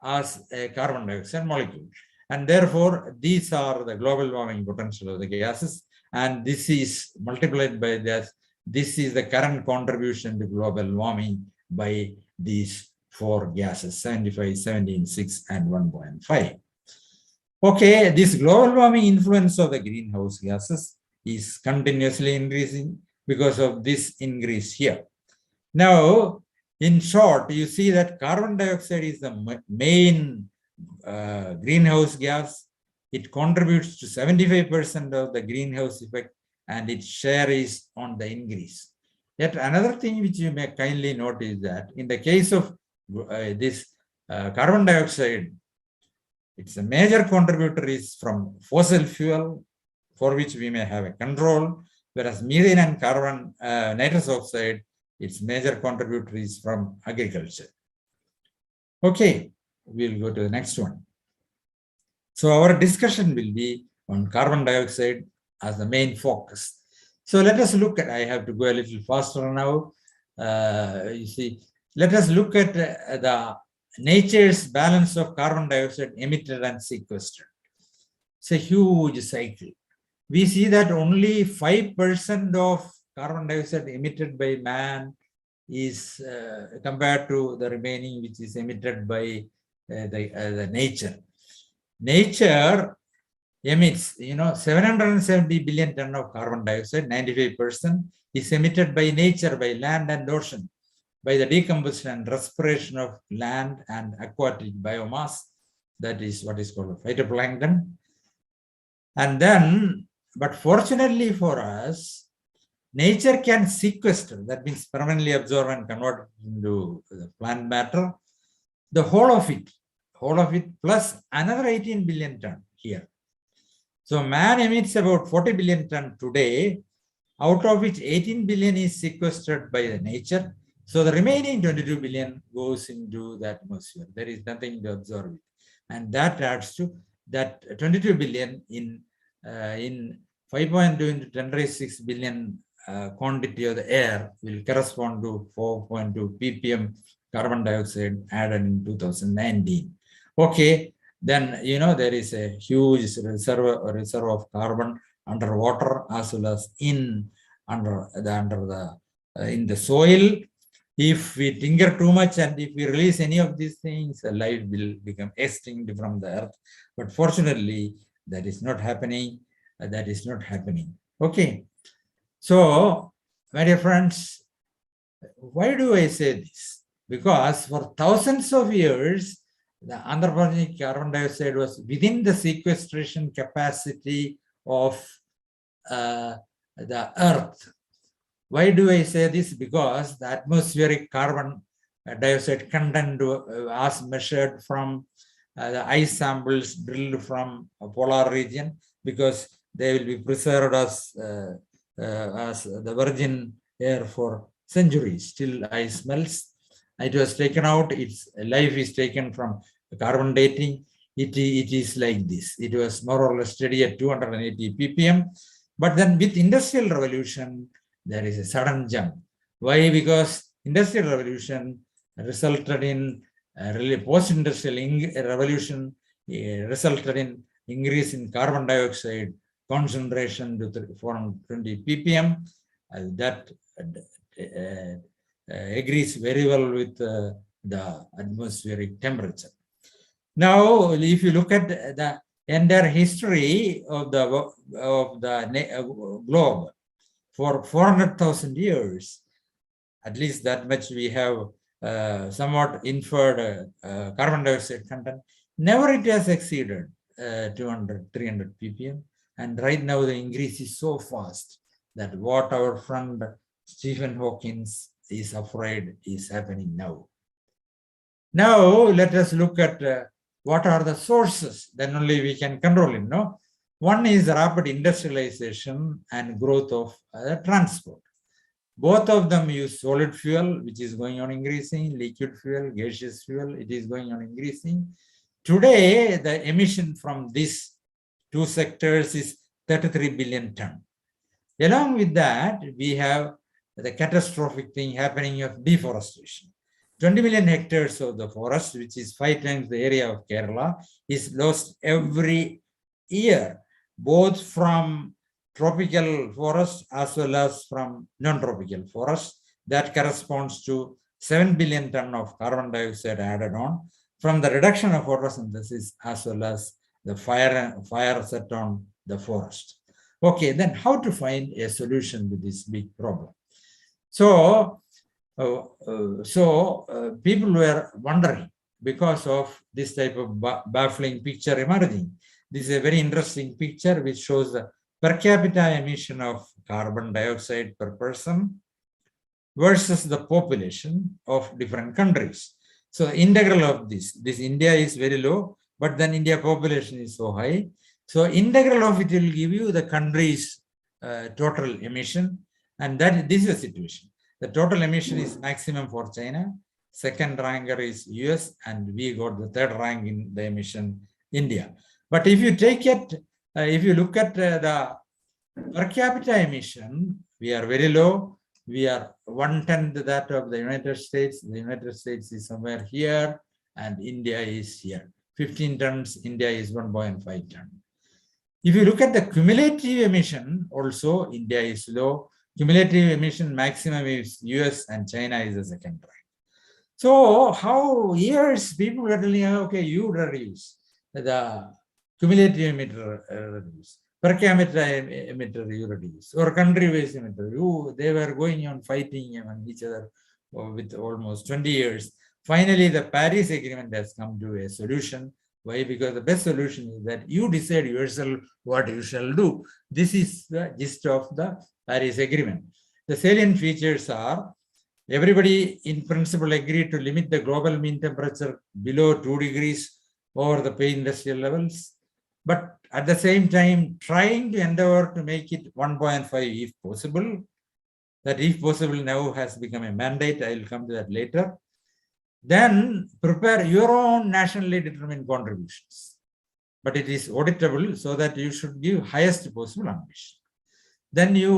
as a carbon dioxide molecule. And therefore, these are the global warming potential of the gases. And this is multiplied by this. This is the current contribution to global warming by these 4 gases, 75, 17, 6, and 1.5. Okay, this global warming influence of the greenhouse gases is continuously increasing because of this increase here. Now, in short, you see that carbon dioxide is the main greenhouse gas. It contributes to 75% of the greenhouse effect, and its share is on the increase. Yet another thing which you may kindly note is that in the case of this carbon dioxide, it's a major contributor is from fossil fuel, for which we may have a control, whereas methane and carbon nitrous oxide, its major contributor is from agriculture. Okay, we'll go to the next one. So our discussion will be on carbon dioxide as the main focus. So let us look at, I have to go a little faster now. You see, let us look at the nature's balance of carbon dioxide emitted and sequestered. It's a huge cycle. We see that only 5% of carbon dioxide emitted by man is compared to the remaining, which is emitted by the nature. Nature emits, 770 billion ton of carbon dioxide, 95% is emitted by nature, by land and ocean, by the decomposition and respiration of land and aquatic biomass. That is what is called phytoplankton. And then, but fortunately for us, nature can sequester, that means permanently absorb and convert into the plant matter, the whole of it plus another 18 billion ton here. So man emits about 40 billion ton today, out of which 18 billion is sequestered by the nature. So the remaining 22 billion goes into the atmosphere. There is nothing to absorb it. And that adds to that 22 billion in 5.2 into 10 raised 6 billion quantity of the air will correspond to 4.2 ppm carbon dioxide added in 2019. Okay, then there is a huge reserve of carbon underwater as well as in the soil. If we tinker too much and if we release any of these things, life will become extinct from the earth. But fortunately, that is not happening. Okay. So, my dear friends, why do I say this? Because for thousands of years, the anthropogenic carbon dioxide was within the sequestration capacity of the Earth. Why do I say this? Because the atmospheric carbon dioxide content was measured from the ice samples drilled from a polar region, because they will be preserved as the virgin air for centuries till ice melts. It was taken out, its life is taken from carbon dating. It is like this. It was more or less steady at 280 ppm. But then with industrial revolution, there is a sudden jump. Why? Because industrial revolution resulted in post-industrial revolution resulted in increase in carbon dioxide concentration to 420 ppm. That agrees very well with the atmospheric temperature. Now, if you look at the entire history of the globe for 400,000 years, at least that much we have somewhat inferred carbon dioxide content. Never it has exceeded 200, 300 ppm. And right now the increase is so fast that what our friend Stephen Hawking is afraid is happening now. Now let us look at what are the sources, then only we can control it. No? One is rapid industrialization and growth of transport. Both of them use solid fuel, which is going on increasing, liquid fuel, gaseous fuel, it is going on increasing. Today, the emission from these two sectors is 33 billion ton. Along with that, we have the catastrophic thing happening of deforestation. 20 million hectares of the forest, which is 5 times the area of Kerala, is lost every year, both from tropical forests as well as from non-tropical forests. That corresponds to 7 billion ton of carbon dioxide added on from the reduction of photosynthesis as well as the fire set on the forest. Okay, then how to find a solution to this big problem? So people were wondering because of this type of baffling picture emerging. This is a very interesting picture which shows the per capita emission of carbon dioxide per person versus the population of different countries. So integral of this India is very low, but then India population is so high. So integral of it will give you the country's total emission, and that this is the situation. The total emission is maximum for China, second ranker is US, and we got the third rank in the emission, India. But if you take it, if you look at the per capita emission, we are very low. We are 1/10 that of the United States. The United States is somewhere here, and India is here. 15 tons, India is 1.5 ton. If you look at the cumulative emission, also India is low. Cumulative emission maximum is US and China is the second rank. So how years people were telling, okay, you reduce the cumulative emitter reduce, per capita emitter you reduce, or country-wise emitter. They were going on fighting among each other with almost 20 years. Finally, the Paris Agreement has come to a solution. Why? Because the best solution is that you decide yourself what you shall do. This is the gist of the Paris Agreement. The salient features are everybody in principle agreed to limit the global mean temperature below 2 degrees over the pre-industrial levels, but at the same time trying to endeavor to make it 1.5 if possible. That if possible now has become a mandate. I will come to that later. Then prepare your own nationally determined contributions, but it is auditable so that you should give highest possible ambition. Then you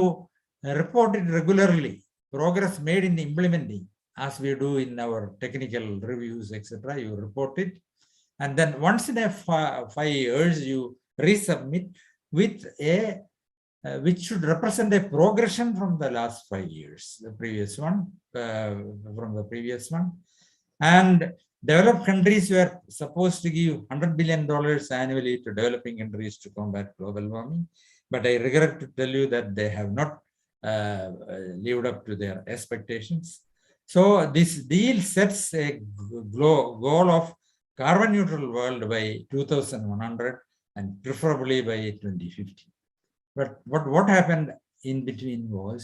report it regularly, progress made in implementing, as we do in our technical reviews, etc. You report it, and then once in a 5 years you resubmit with a which should represent a progression from the last 5 years, the previous one, And developed countries were supposed to give $100 billion annually to developing countries to combat global warming. But I regret to tell you that they have not lived up to their expectations. So this deal sets a goal of carbon neutral world by 2100 and preferably by 2050. But what happened in between was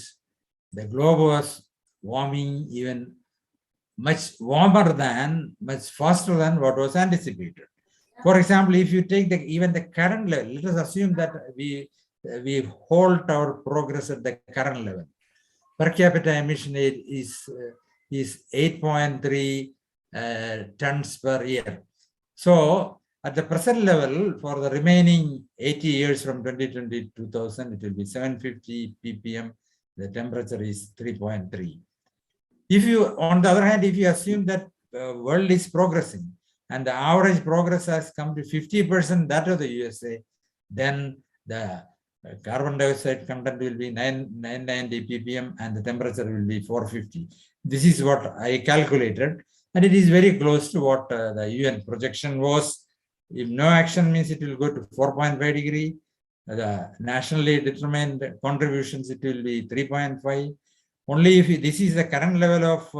the globe was warming even much warmer than, much faster than what was anticipated. For example, if you take even the current level, let us assume that we halt our progress at the current level. Per capita emission is 8.3 tons per year. So at the present level, for the remaining 80 years from 2020 to 2000, it will be 750 ppm. The temperature is 3.3. If you, on the other hand, if you assume that the world is progressing and the average progress has come to 50% that of the USA, then the carbon dioxide content will be 990 ppm and the temperature will be 450. This is what I calculated, and it is very close to what the UN projection was. If no action means it will go to 4.5 degree. The nationally determined contributions, it will be 3.5. Only if this is the current level of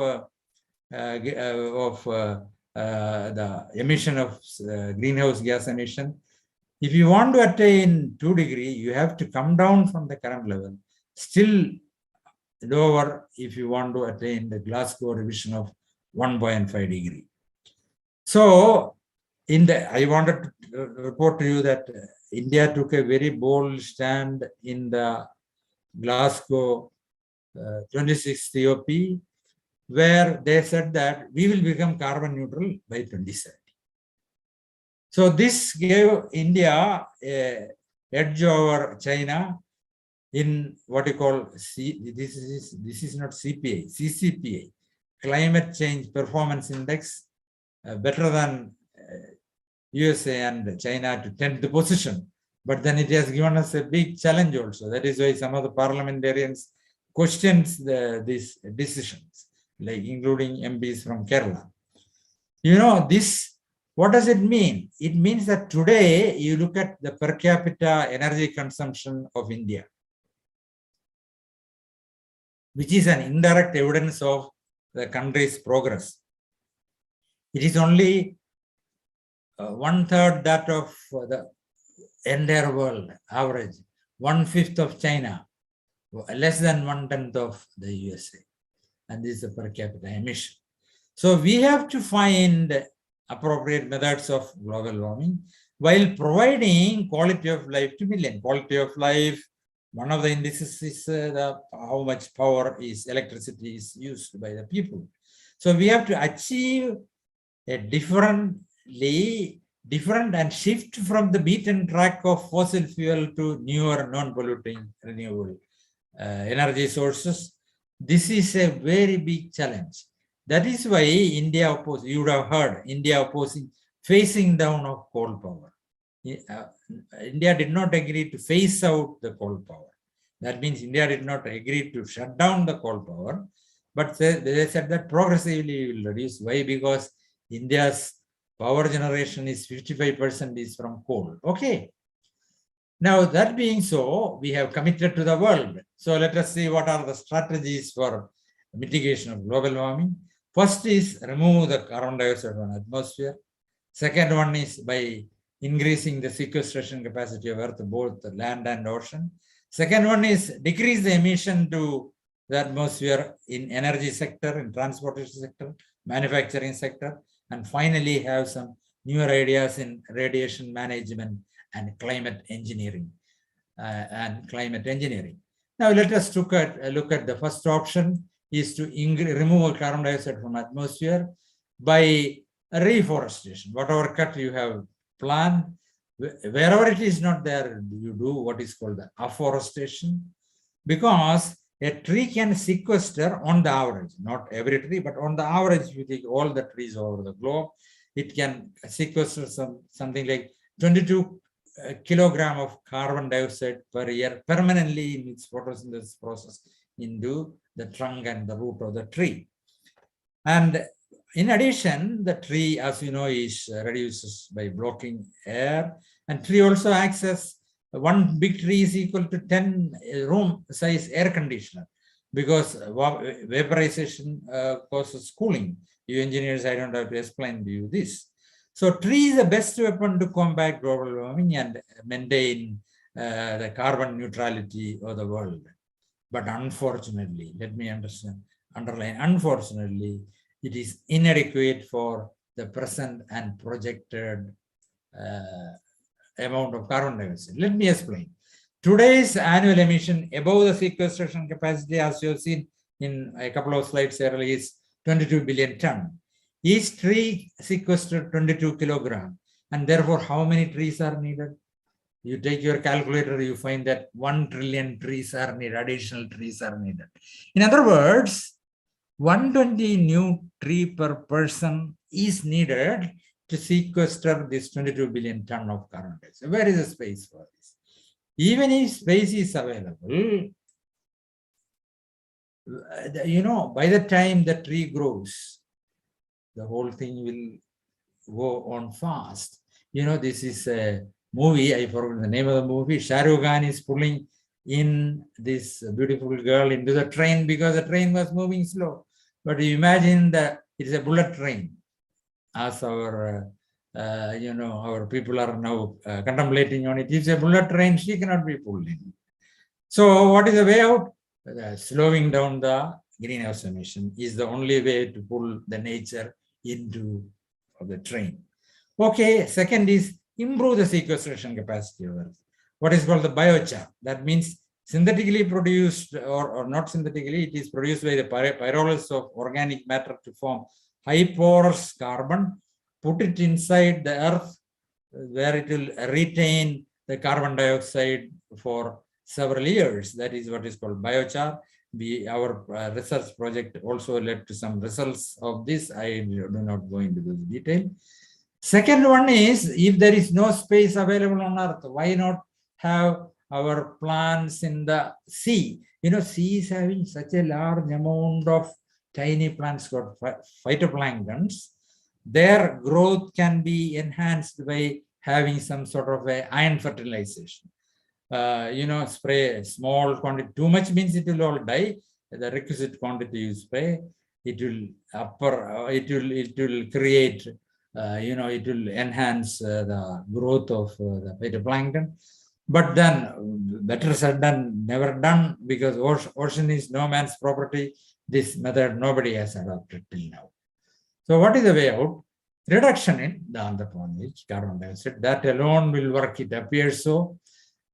the emission of greenhouse gas emission. If you want to attain 2 degrees, you have to come down from the current level, still lower if you want to attain the Glasgow revision of 1.5 degree. So, I wanted to report to you that India took a very bold stand in the Glasgow 26th COP, where they said that we will become carbon neutral by 2030. So this gave India an edge over China in what you call, this is not CPA, CCPA, Climate Change Performance Index, better than USA and China to 10th position. But then it has given us a big challenge also. That is why some of the parliamentarians questions these decisions, like including MPs from Kerala. You know, what does it mean? It means that today you look at the per capita energy consumption of India, which is an indirect evidence of the country's progress. It is only 1/3 that of the entire world average, 1/5 of China, less than 1/10 of the USA. And this is the per capita emission. So we have to find appropriate methods of global warming while providing quality of life to millions. Quality of life, one of the indices is how much power electricity is used by the people. So we have to achieve a different and shift from the beaten track of fossil fuel to newer non-polluting renewable energy sources. This is a very big challenge. That is why India opposed, you would have heard, India opposing phasing down of coal power. India did not agree to phase out the coal power. That means India did not agree to shut down the coal power, but they said that progressively will reduce. Why? Because India's power generation is 55% is from coal. Okay. Now, that being so, we have committed to the world. So let us see what are the strategies for mitigation of global warming. First is remove the carbon dioxide from the atmosphere. Second one is by increasing the sequestration capacity of Earth, both the land and ocean. Second one is decrease the emission to the atmosphere in energy sector, in transportation sector, manufacturing sector, and finally have some newer ideas in radiation management and climate engineering. Now let us look at the first option is to remove carbon dioxide from atmosphere by reforestation. Whatever cut you have planned, wherever it is not there, you do what is called the afforestation, because a tree can sequester on the average, not every tree, but on the average, if you take all the trees over the globe, it can sequester something like 22 kilogram of carbon dioxide per year permanently in its photosynthesis process into the trunk and the root of the tree. And in addition, the tree, as you know, is reduces by blocking air, and tree also acts as one big tree is equal to 10 room size air conditioner, because vaporization causes cooling. You engineers, I don't have to explain to you this. So tree is the best weapon to combat global warming and maintain the carbon neutrality of the world. But unfortunately, let me underline, unfortunately, it is inadequate for the present and projected amount of carbon dioxide. Let me explain. Today's annual emission above the sequestration capacity, as you have seen in a couple of slides earlier, is 22 billion ton. Each tree sequestered 22 kilogram, and therefore how many trees are needed? You take your calculator, you find that 1 trillion trees are needed, additional trees are needed. In other words, 120 new tree per person is needed to sequester this 22 billion ton of carbon dioxide. Where is the space for this? Even if space is available, by the time the tree grows, the whole thing will go on fast. This is a movie, I forgot the name of the movie. Shah Rukh Khan is pulling in this beautiful girl into the train because the train was moving slow. But you imagine that it's a bullet train, as our our people are now contemplating on it. If it's a bullet train, she cannot be pulled in. So what is the way out? Slowing down the greenhouse emission is the only way to pull the nature into the train. Okay, second is improve the sequestration capacity of Earth. What is called the biochar. That means synthetically produced or not synthetically, it is produced by the pyrolysis of organic matter to form high porous carbon, put it inside the Earth where it will retain the carbon dioxide for several years. That is what is called biochar. Our research project also led to some results of this. I do not go into this detail. Second one is, if there is no space available on Earth, why not have our plants in the sea? Sea is having such a large amount of tiny plants called phytoplanktons. Their growth can be enhanced by having some sort of a iron fertilization. Spray a small quantity. Too much means it will all die. The requisite quantity you spray, it will create. It will enhance the growth of the phytoplankton. But then, better said than never done, because ocean is no man's property. This method nobody has adopted till now. So what is the way out? Reduction in the anthropogenic carbon dioxide. That alone will work, it appears so.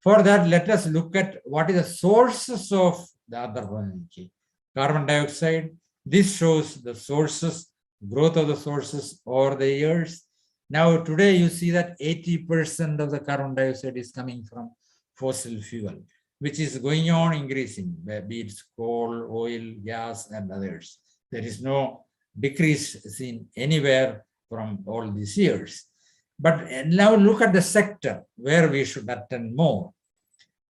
For that, let us look at what is the sources of the anthropogenic carbon dioxide. This shows the sources, growth of the sources over the years. Now, today you see that 80% of the carbon dioxide is coming from fossil fuel, which is going on increasing, be it coal, oil, gas, and others. There is no decrease seen anywhere from all these years. But now look at the sector where we should attend more.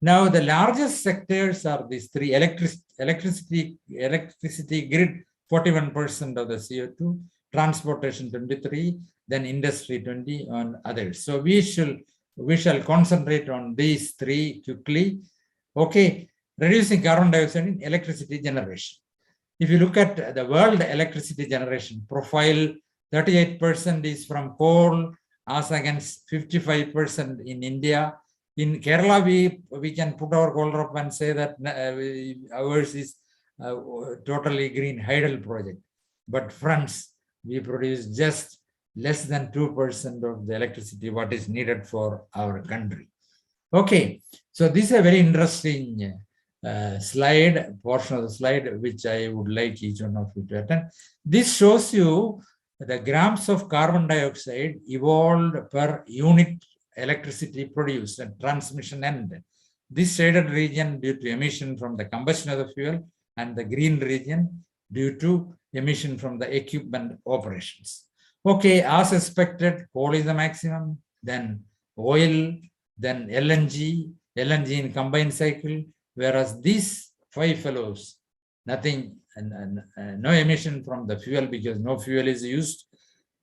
Now, the largest sectors are these three: electricity grid, 41% of the CO2, transportation 23%, then industry 20%, and others. So we shall concentrate on these three quickly. Okay, reducing carbon dioxide in electricity generation. If you look at the world electricity generation profile, 38% is from coal, as against 55% in India. In Kerala, we can put our collar up and say that ours is totally green hydel project. But friends, we produce just less than 2% of the electricity what is needed for our country. Okay, so this is a very interesting portion of the slide, which I would like each one of you to attend. This shows you the grams of carbon dioxide evolved per unit electricity produced at transmission end. This shaded region due to emission from the combustion of the fuel, and the green region due to emission from the equipment operations. Okay, as expected, coal is the maximum, then oil, then LNG in combined cycle, whereas these five fellows, nothing, no emission from the fuel because no fuel is used.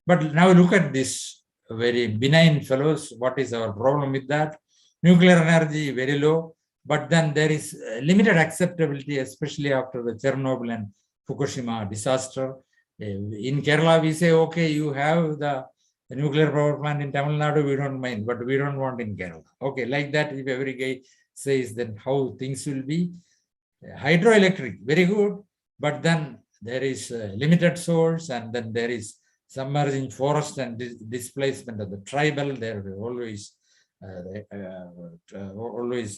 But now look at this very benign fellows. What is our problem with that? Nuclear energy very low, but then there is limited acceptability, especially after the Chernobyl and Fukushima disaster. In Kerala, we say, okay, you have the The nuclear power plant in Tamil Nadu, we don't mind, but we don't want in Kerala. Okay, like that, if every guy says then how things will be. Hydroelectric, very good, but then there is a limited source, and then there is submerging forest and displacement of the tribal. There is always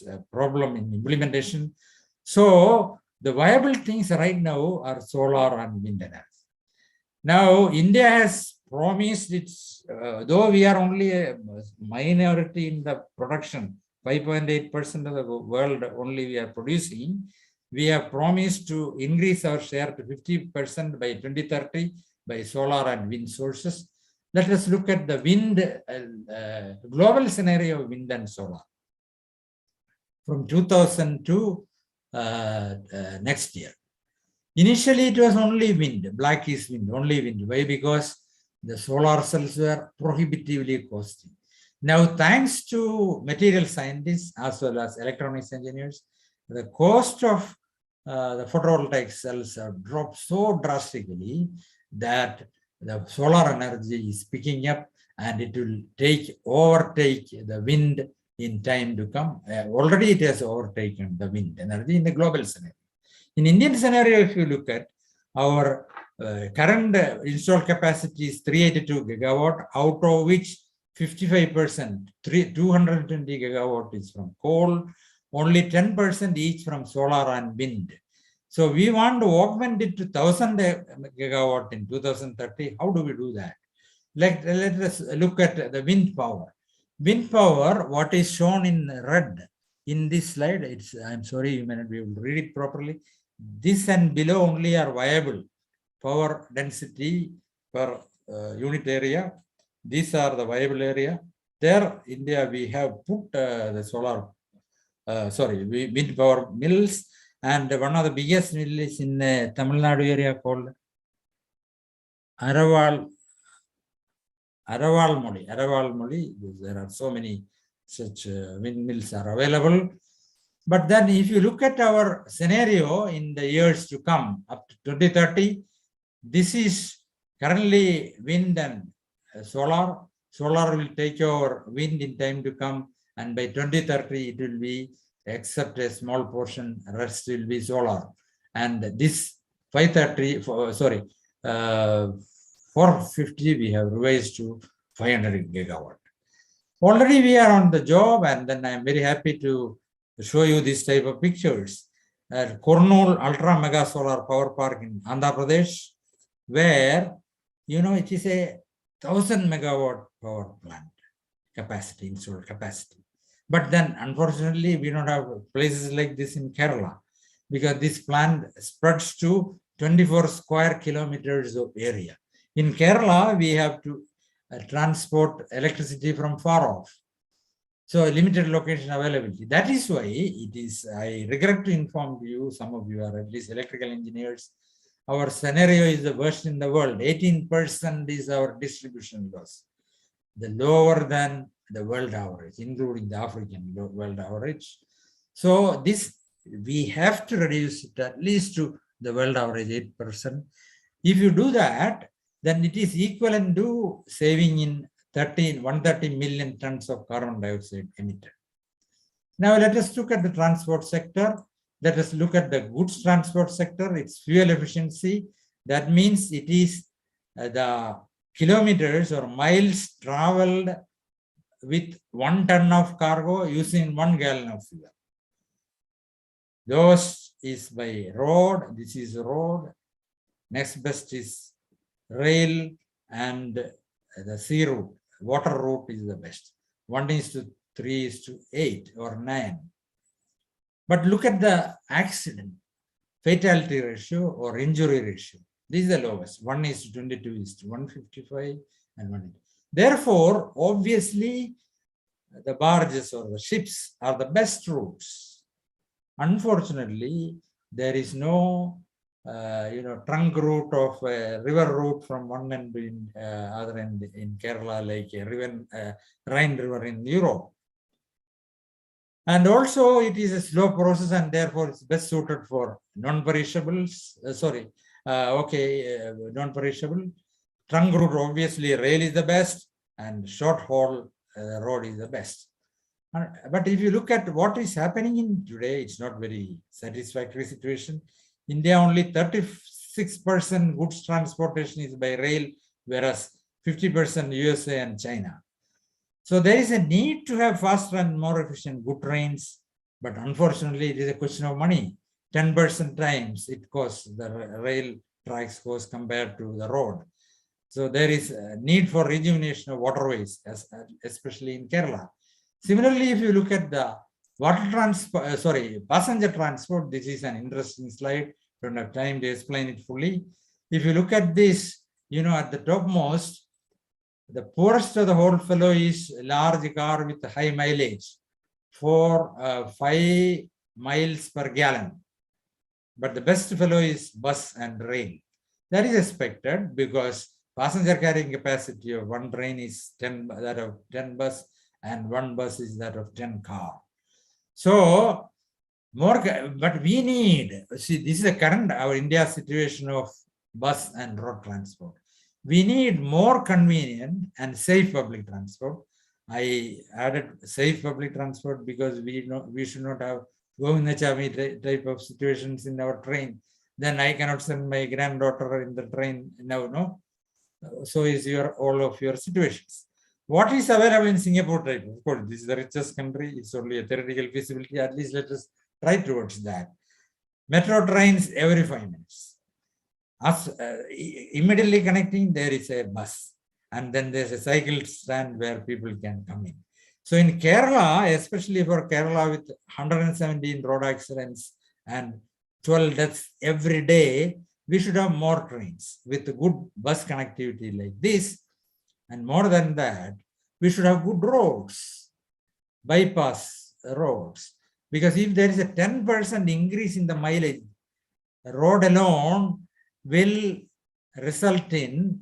a problem in implementation. So the viable things right now are solar and wind energy. Now India has promised its, though we are only a minority in the production, 5.8% of the world only we are producing. We have promised to increase our share to 50% by 2030 by solar and wind sources. Let us look at the wind, global scenario of wind and solar. From 2000 to next year. Initially, it was only wind, black is wind, only wind. Why? Because the solar cells were prohibitively costly. Now, thanks to material scientists as well as electronics engineers, the cost of the photovoltaic cells have dropped so drastically that the solar energy is picking up, and it will overtake the wind in time to come. Already it has overtaken the wind energy in the global scenario. In Indian scenario, if you look at our current installed capacity is 382 gigawatt, out of which 55%, 220 gigawatt is from coal, only 10% each from solar and wind. So we want to augment it to 1000 gigawatt in 2030. How do we do that? Let us look at the wind power. Wind power, what is shown in red in this slide, I'm sorry, you may not be able to read it properly. This and below only are viable power density per unit area. These are the viable area. There, India, we have put the solar, wind power mills, and one of the biggest mills is in Tamil Nadu area called Araval Moli. There are so many such windmills are available. But then if you look at our scenario in the years to come, up to 2030, this is currently wind and solar. Solar will take over wind in time to come, and by 2030 it will be, except a small portion, rest will be solar. And this 450 we have revised to 500 gigawatt. Already we are on the job, and then I am very happy to show you this type of pictures. Kurnool Ultra Mega Solar Power Park in Andhra Pradesh, where, it is a 1000 megawatt power plant capacity, installed capacity. But then, unfortunately, we don't have places like this in Kerala, because this plant spreads to 24 square kilometers of area. In Kerala, we have to transport electricity from far off. So limited location availability. That is why I regret to inform you, some of you are at least electrical engineers, our scenario is the worst in the world. 18% is our distribution loss, the lower than the world average, including the African world average. So this, we have to reduce it at least to the world average 8%. If you do that, then it is equivalent to saving in 130 million tons of carbon dioxide emitted. Now let us look at the transport sector. Let us look at the goods transport sector. It's fuel efficiency. That means it is the kilometers or miles traveled with 1 ton of cargo using 1 gallon of fuel. Those is by road. This is road. Next best is rail, and the sea route. Water route is the best. 1:3:8 or 9. But look at the accident, fatality ratio or injury ratio. This is the lowest. 1:22:155 and 1. Therefore, obviously, the barges or the ships are the best routes. Unfortunately, there is no trunk route of river route from one end to other end in Kerala, like a Rhine River in Europe. And also it is a slow process, and therefore it's best suited for non-perishables. Non-perishable. Trunk route, obviously rail is the best. and short haul road is the best. But if you look at what is happening in today, it's not very satisfactory situation. India only 36% goods transportation is by rail, whereas 50% USA and China. So there is a need to have faster and more efficient good trains, but unfortunately it is a question of money. 10% times it costs the rail tracks cost compared to the road. So there is a need for rejuvenation of waterways, especially in Kerala. Similarly, if you look at the water transport, passenger transport, this is an interesting slide. Don't have time to explain it fully. If you look at this, at the topmost, the poorest of the whole fellow is a large car with high mileage for 5 miles per gallon. But the best fellow is bus and rail. That is expected because passenger carrying capacity of one train is that of 10 bus, and one bus is that of 10 car. So but we need, see, this is the current our India situation of bus and road transport. We need more convenient and safe public transport. I added safe public transport because we should not have Govindachami type of situations in our train. Then I cannot send my granddaughter in the train now, no? So is all of your situations. What is available in Singapore type? Of course, this is the richest country. It's only a theoretical feasibility. At least let us try towards that. Metro trains every 5 minutes. Immediately connecting, there is a bus. And then there's a cycle stand where people can come in. So in Kerala, especially for Kerala with 117 road accidents and 12 deaths every day, we should have more trains with good bus connectivity like this. And more than that, we should have good roads, bypass roads. Because if there is a 10% increase in the mileage, the road alone will result in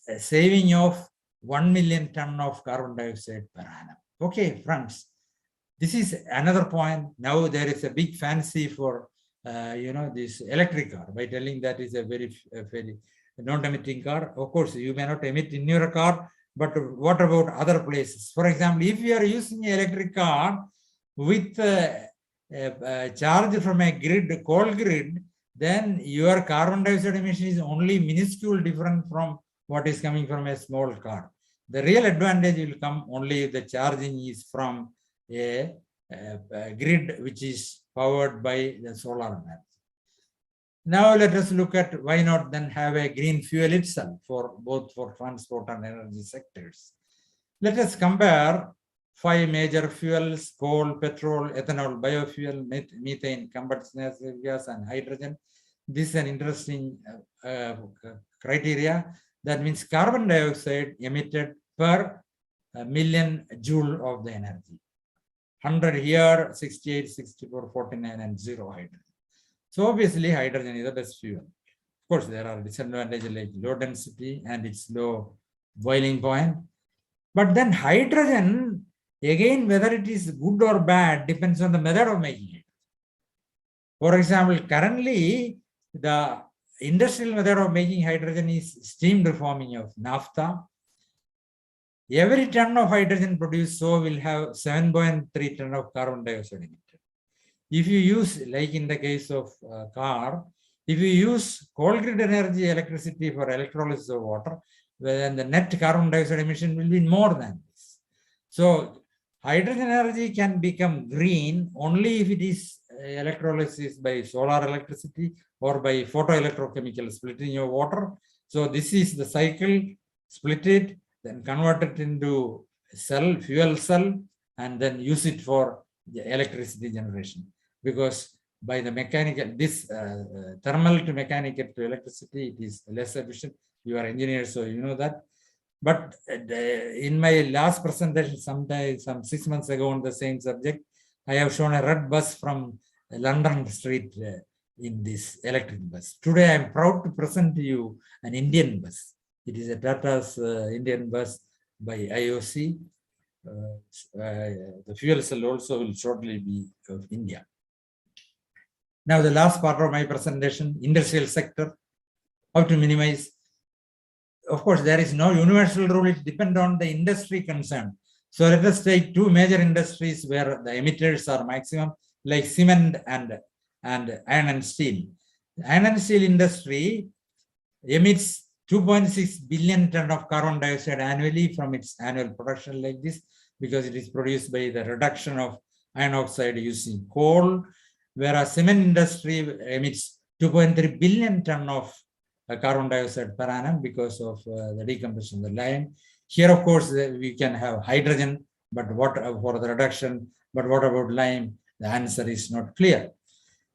a saving of 1 million ton of carbon dioxide per annum. Okay, friends, this is another point. Now there is a big fancy for, this electric car by telling that is a very non-emitting car. Of course, you may not emit in your car, but what about other places? For example, if you are using an electric car with charge from a grid, coal grid, then your carbon dioxide emission is only minuscule different from what is coming from a small car. The real advantage will come only if the charging is from a grid which is powered by the solar energy. Now let us look at why not then have a green fuel itself for both for transport and energy sectors. Let us compare 5 major fuels: coal, petrol, ethanol, biofuel, methane, combustion natural gas, and hydrogen. This is an interesting criteria. That means carbon dioxide emitted per million joule of the energy. 100 here, 68, 64, 49, and 0 hydrogen. So obviously hydrogen is the best fuel. Of course, there are disadvantages like low density and its low boiling point. But then hydrogen, again, whether it is good or bad depends on the method of making it. For example, currently the industrial method of making hydrogen is steam reforming of naphtha. Every ton of hydrogen produced will have 7.3 ton of carbon dioxide emitted. If you use, like in the case of car, if you use coal grid energy electricity for electrolysis of water, then the net carbon dioxide emission will be more than this. So hydrogen energy can become green only if it is electrolysis by solar electricity or by photoelectrochemical splitting of water. So this is the cycle: split it, then convert it into cell, fuel cell, and then use it for the electricity generation. Because by the mechanical, this thermal to mechanical to electricity, it is less efficient. You are engineers, so you know that. But in my last presentation, some 6 months ago on the same subject, I have shown a red bus from London Street in this electric bus. Today, I am proud to present to you an Indian bus. It is a Tata's Indian bus by IOC. The fuel cell also will shortly be of India. Now, the last part of my presentation, industrial sector, how to minimize. of course, there is no universal rule. It depends on the industry concerned. So let us take two major industries where the emitters are maximum, like cement and iron and steel. The iron and steel industry emits 2.6 billion ton of carbon dioxide annually from its annual production like this, because it is produced by the reduction of iron oxide using coal, whereas cement industry emits 2.3 billion ton of carbon dioxide per annum because of the decomposition of the lime. Here, of course, we can have hydrogen, but what for the reduction, but what about lime? The answer is not clear.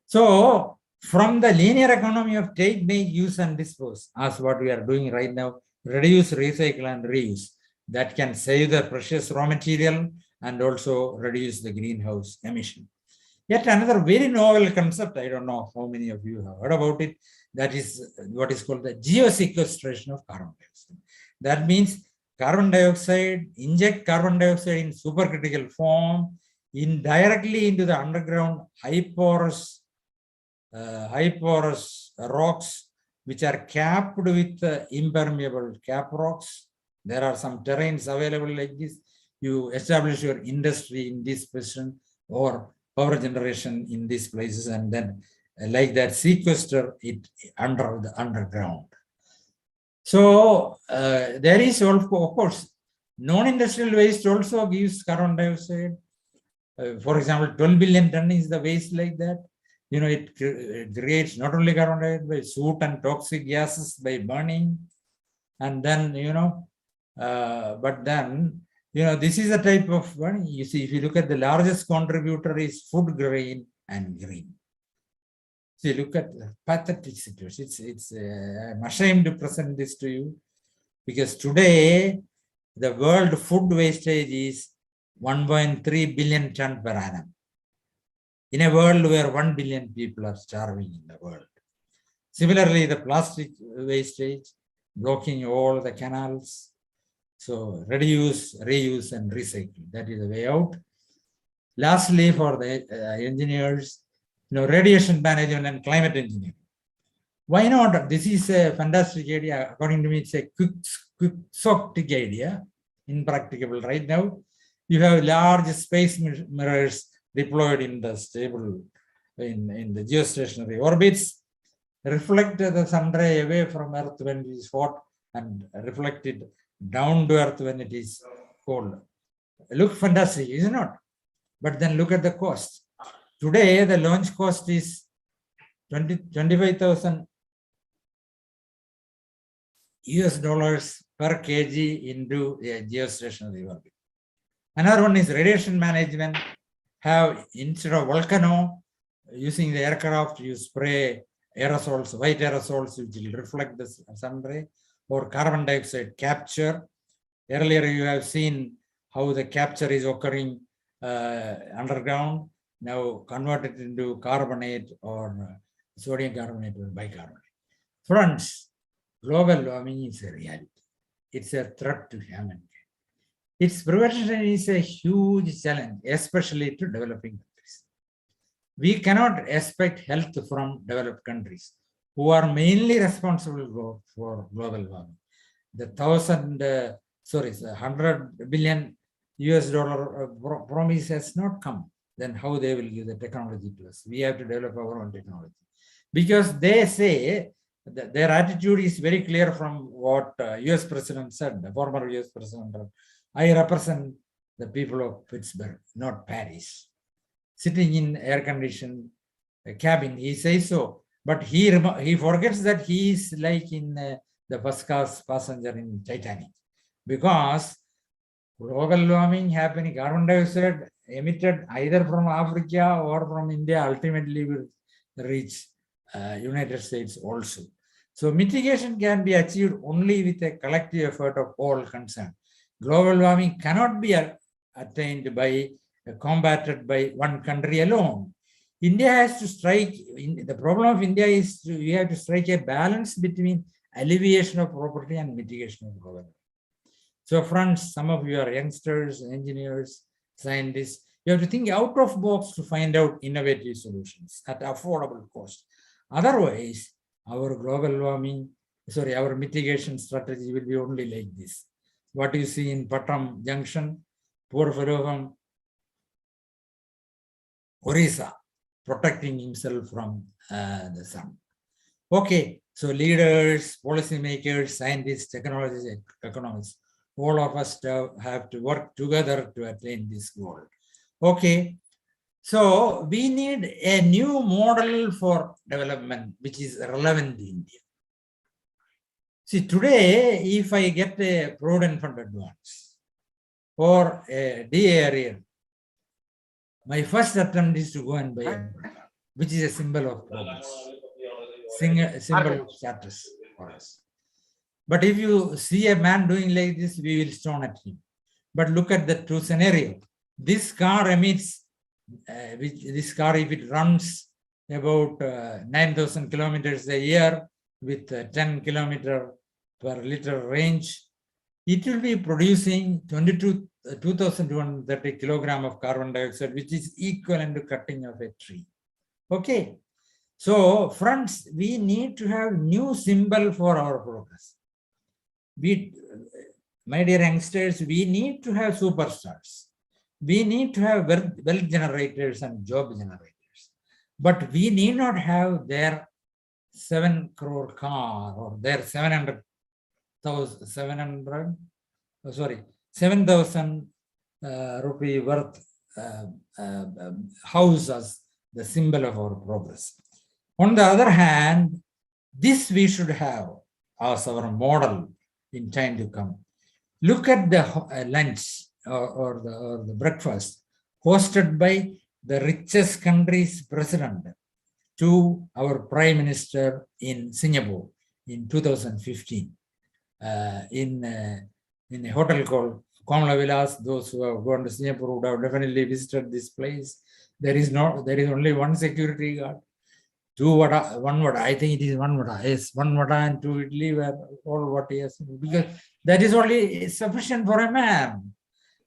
So from the linear economy of take, make, use, and dispose, as what we are doing right now, reduce, recycle, and reuse, that can save the precious raw material and also reduce the greenhouse emission. Yet another very novel concept, I don't know how many of you have heard about it, that is what is called the geosequestration of carbon dioxide. That means carbon dioxide, inject carbon dioxide in supercritical form directly into the underground high porous rocks, which are capped with impermeable cap rocks. There are some terrains available like this. You establish your industry in this position or power generation in these places, and then like that sequester it under the underground. So there is also, of course, non-industrial waste also gives carbon dioxide. For example, 12 billion ton is the waste like that. You know, it creates not only carbon dioxide, but soot and toxic gases by burning. And then, you know, but then, you know, this is a type of burning. You see, if you look at the largest contributor is food grain and green. See, look at the pathetic situation. I'm ashamed to present this to you, because today the world food wastage is 1.3 billion ton per annum. In a world where 1 billion people are starving in the world. Similarly, the plastic wastage, blocking all the canals. So reduce, reuse, and recycle. That is the way out. Lastly, for the engineers, you know, radiation management and climate engineering. Why not? This is a fantastic idea. According to me, it's a quixotic idea, impracticable right now. You have large space mirrors deployed in the stable, in the geostationary orbits, reflect the sun ray away from Earth when it is hot and reflect it down to Earth when it is cold. Look fantastic, is it not? But then look at the cost. Today, the launch cost is 25,000 US dollars per kg into a geostationary orbit. Another one is radiation management. Have, instead of volcano, using the aircraft, you spray aerosols, white aerosols, which will reflect the sun ray, or carbon dioxide capture. Earlier, you have seen how the capture is occurring underground. Now convert it into carbonate or sodium carbonate or bicarbonate. Friends, global warming is a reality. It's a threat to humanity. Its prevention is a huge challenge, especially to developing countries. We cannot expect help from developed countries, who are mainly responsible for global warming. The 100 billion US dollar promise has not come. Then how they will give the technology to us? We have to develop our own technology. Because they say that their attitude is very clear from what US President said, the former US President. I represent the people of Pittsburgh, not Paris. Sitting in air-conditioned cabin, he says so. But he forgets that he is like in the first-class passenger in Titanic. Because global warming happening, carbon dioxide emitted either from Africa or from India ultimately will reach United States also. So mitigation can be achieved only with a collective effort of all concerned. Global warming cannot be attained by, combated by one country alone. India has to strike, the problem of India is we have to strike a balance between alleviation of poverty and mitigation of global warming. So friends, some of you are youngsters, engineers, scientists, you have to think out of box to find out innovative solutions at affordable cost. Otherwise, our global warming sorry, our mitigation strategy will be only like this. What you see in Patram Junction, poor fellow from Orissa, protecting himself from the sun. Okay, so leaders, policymakers, scientists, technologists, economists, all of us have to work together to attain this goal. Okay, so we need a new model for development which is relevant in India. See, today, if I get a Provident Fund advance or a DA, my first attempt is to go and buy a umbrella, which is a symbol of progress, symbol of status for us. But if you see a man doing like this, we will stone at him. But look at the two scenario. This car emits, this car, if it runs about 9,000 kilometers a year with 10 kilometer per liter range, it will be producing 2,230 kilogram of carbon dioxide, which is equivalent to cutting of a tree. Okay. So, friends, we need to have new symbol for our progress. My dear youngsters, we need to have superstars. We need to have wealth generators and job generators. But we need not have their 7 crore car or their 7,000 rupee worth house as the symbol of our progress. On the other hand, this we should have as our model in time to come. Look at the lunch or the breakfast hosted by the richest country's president to our prime minister in Singapore in 2015 in a hotel called Kamala Vilas. Those who have gone to Singapore would have definitely visited this place. There is only one security guard. One vada, I think it is one vada. Yes, one vada and 2 idli were all what he has, because that is only sufficient for a man,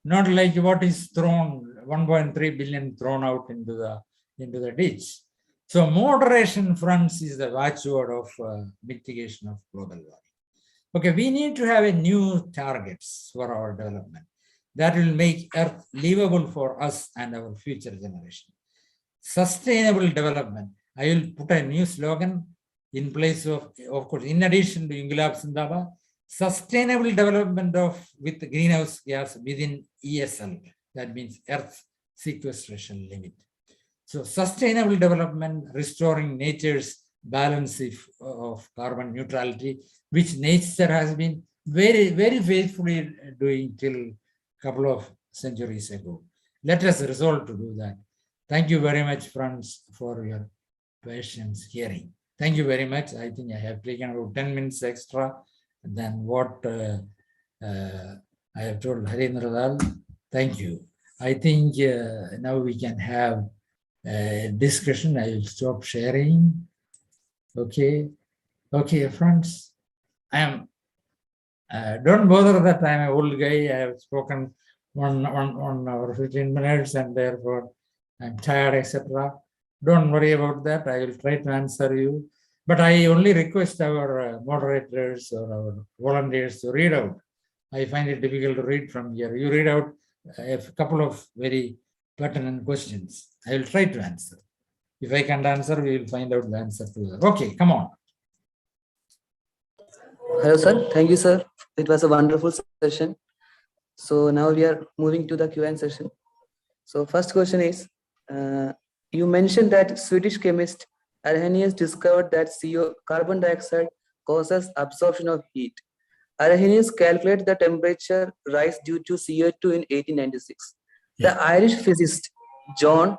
not like what is thrown, 1.3 billion thrown out into the ditch. So moderation, friends, is the watchword of mitigation of global warming. Okay, we need to have a new targets for our development that will make Earth livable for us and our future generation. Sustainable development. I will put a new slogan in place of course, in addition to Ingulab Sindaba, sustainable development with greenhouse gas within ESL. That means Earth sequestration limit. So sustainable development, restoring nature's balance of carbon neutrality, which nature has been very, very faithfully doing till a couple of centuries ago. Let us resolve to do that. Thank you very much, friends, for your patience hearing. Thank you very much. I think I have taken about 10 minutes extra than what I have told Harendra Lal. Thank you. I think now we can have a discussion. I will stop sharing. Okay. Okay, friends. I am. Don't bother that I'm an old guy. I have spoken 1 hour 15 minutes, and therefore I'm tired, etc. Don't worry about that. I will try to answer you. But I only request our moderators or our volunteers to read out. I find it difficult to read from here. You read out a couple of very pertinent questions. I will try to answer. If I can't answer, we will find out the answer to that. Okay, come on. Hello, sir. Thank you, sir. It was a wonderful session. So now we are moving to the Q&A session. So first question is, you mentioned that Swedish chemist Arrhenius discovered that carbon dioxide causes absorption of heat. Arrhenius calculated the temperature rise due to CO2 in 1896. Yeah. The Irish physicist John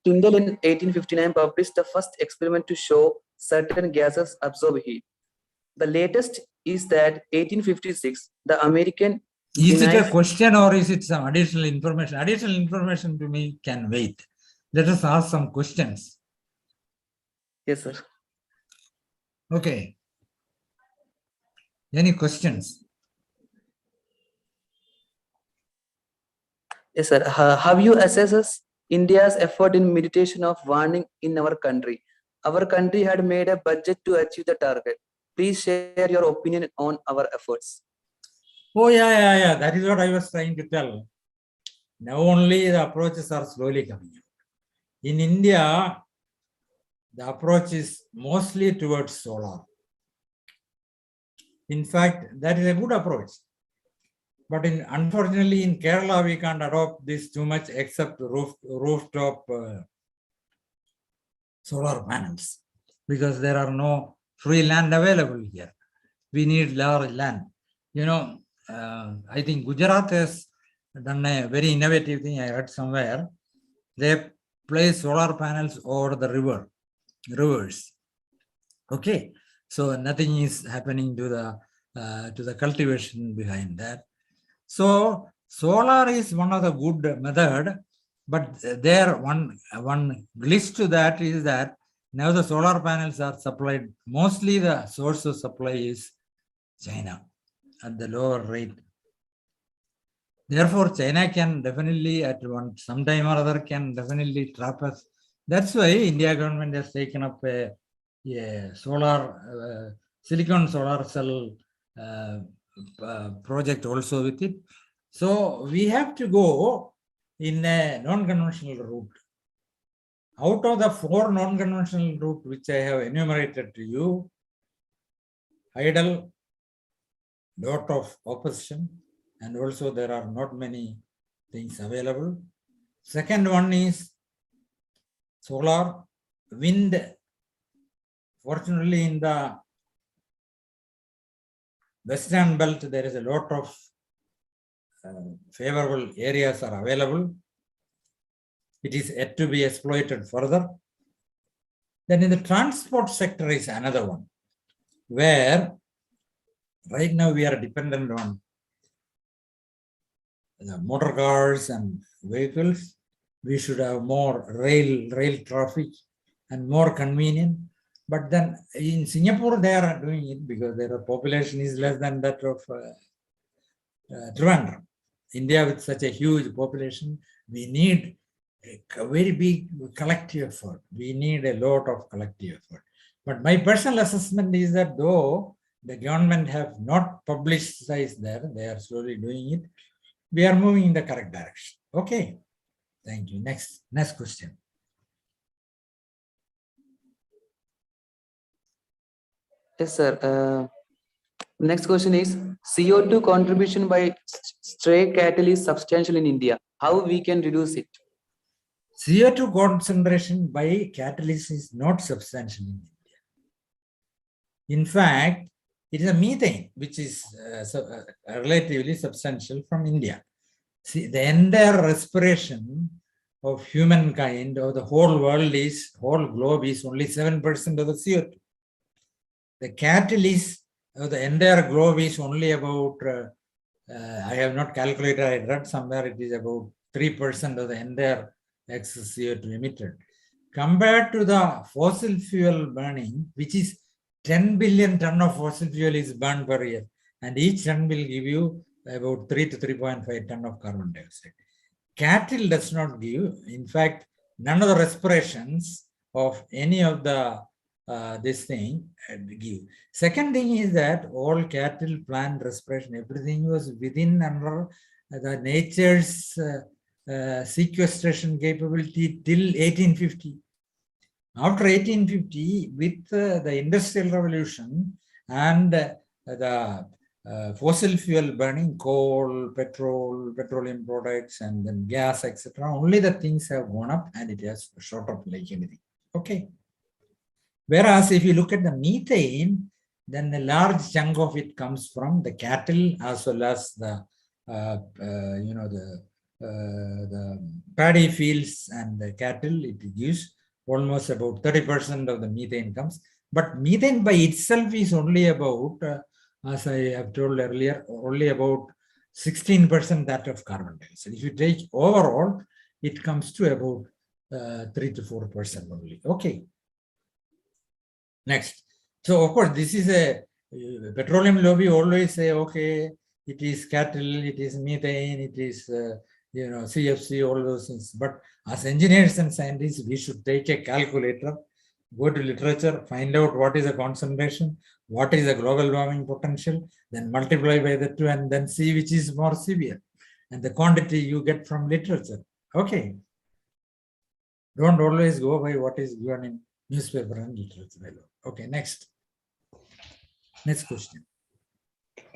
Tyndall in 1859 published the first experiment to show certain gases absorb heat. The latest is that 1856, the American... Is it a question or is it some additional information? Additional information to me can wait. Let us ask some questions. Yes, sir. Okay. Any questions? Yes, sir. How you assess India's effort in mitigation of warming in our country? Our country had made a budget to achieve the target. Please share your opinion on our efforts. Oh, yeah. That is what I was trying to tell. Now only the approaches are slowly coming out. In India, the approach is mostly towards solar. In fact, that is a good approach. But unfortunately, in Kerala, we can't adopt this too much except rooftop solar panels, because there are no free land available here. We need large land. I think Gujarat has done a very innovative thing. I heard somewhere they place solar panels over the rivers. Okay, so nothing is happening to the cultivation behind that. So solar is one of the good method, but there one glitch to that is that now the solar panels are supplied, mostly the source of supply is China at the lower rate. Therefore, China can definitely at some time or other can definitely trap us. That's why India government has taken up a solar silicon solar cell project also with it. So we have to go in a non-conventional route. Out of the 4 non-conventional route which I have enumerated to you, idle, lot of opposition, and also there are not many things available. Second one is solar, wind. Fortunately, in the Western belt, there is a lot of favorable areas are available. It is yet to be exploited further. Then in the transport sector is another one, where right now we are dependent on the motor cars and vehicles. We should have more rail traffic and more convenient. But then in Singapore, they are doing it because their population is less than that of Trivandrum. India with such a huge population, we need a very big collective effort. We need a lot of collective effort. But my personal assessment is that though the government have not publicized there, they are slowly doing it. We are moving in the correct direction. Okay. Thank you. Next question. Yes, sir. Next question is CO2 contribution by stray cattle is substantial in India. How we can reduce it? CO2 concentration by cattle is not substantial in India. In fact, it is a methane which is relatively substantial from India. See, the entire respiration of humankind or the whole globe is only 7% of the CO2. The cattle is, the entire globe is only about, I have not calculated, I read somewhere it is about 3% of the entire excess CO2 emitted. Compared to the fossil fuel burning, which is 10 billion ton of fossil fuel is burned per year, and each ton will give you about 3 to 3.5 ton of carbon dioxide. Cattle does not give, in fact, none of the respirations of any of the this thing give. Second thing is that all cattle, plant respiration, everything was within under the nature's sequestration capability till 1850. After 1850, with the Industrial Revolution and the fossil fuel burning, coal, petrol, petroleum products, and then gas, etc., only the things have gone up and it has shot up like anything. Okay. Whereas if you look at the methane, then a large chunk of it comes from the cattle as well as the the paddy fields and the cattle. It gives almost about 30% of the methane comes. But methane by itself is only about, as I have told earlier, only about 16% that of carbon dioxide. If you take overall, it comes to about 3 to 4% only. Okay. Next. So, of course, this is a petroleum lobby always say, okay, it is cattle, it is methane, it is, CFC, all those things. But as engineers and scientists, we should take a calculator, go to literature, find out what is the concentration, What is the global warming potential? Then multiply by the 2 and then see which is more severe. And the quantity you get from literature. Okay. Don't always go by what is given in newspaper and literature. Okay, next. Next question.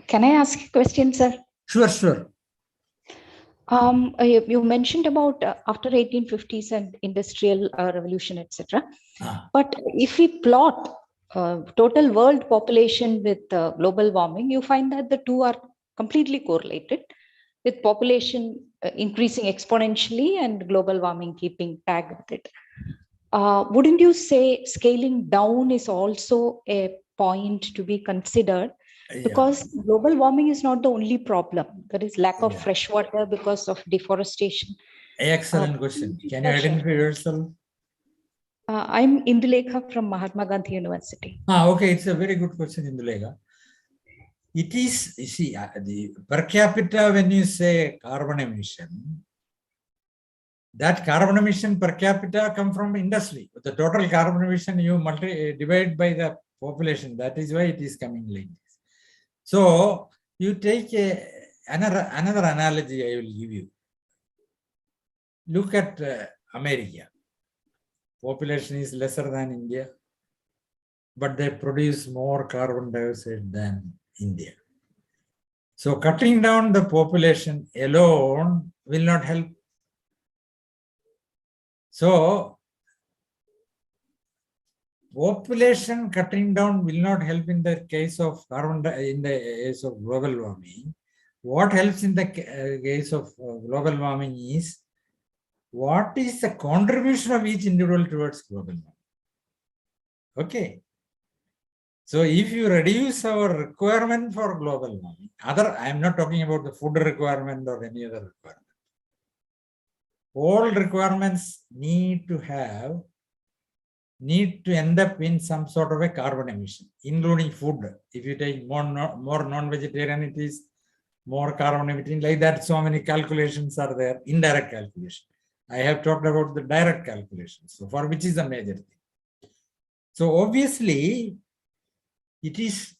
Can I ask a question, sir? Sure, sure. You mentioned about after 1850s and industrial revolution, etc. But if we plot total world population with global warming, you find that the two are completely correlated, with population increasing exponentially and global warming keeping tag with it. Wouldn't you say scaling down is also a point to be considered? Because global warming is not the only problem. There is lack of fresh water because of deforestation. Excellent question. Can you identify yourself? I'm Indulekha from Mahatma Gandhi University. Okay, it's a very good question, Indulekha. It is, you see, the per capita, when you say carbon emission, that carbon emission per capita come from industry. The total carbon emission you divide by the population. That is why it is coming like this. So you take another analogy I will give you. Look at America. Population is lesser than India, but they produce more carbon dioxide than India. So cutting down the population alone will not help. So population cutting down will not help in the case of in the case of global warming. What helps in the case of global warming is what is the contribution of each individual towards global warming. Okay. So if you reduce our requirement for global warming, I am not talking about the food requirement or any other requirement. All requirements need to end up in some sort of a carbon emission, including food. If you take more non-vegetarian, it is more carbon emitting. Like that, so many calculations are there, indirect calculation. I have talked about the direct calculations, so for which is a major thing. So obviously, it is,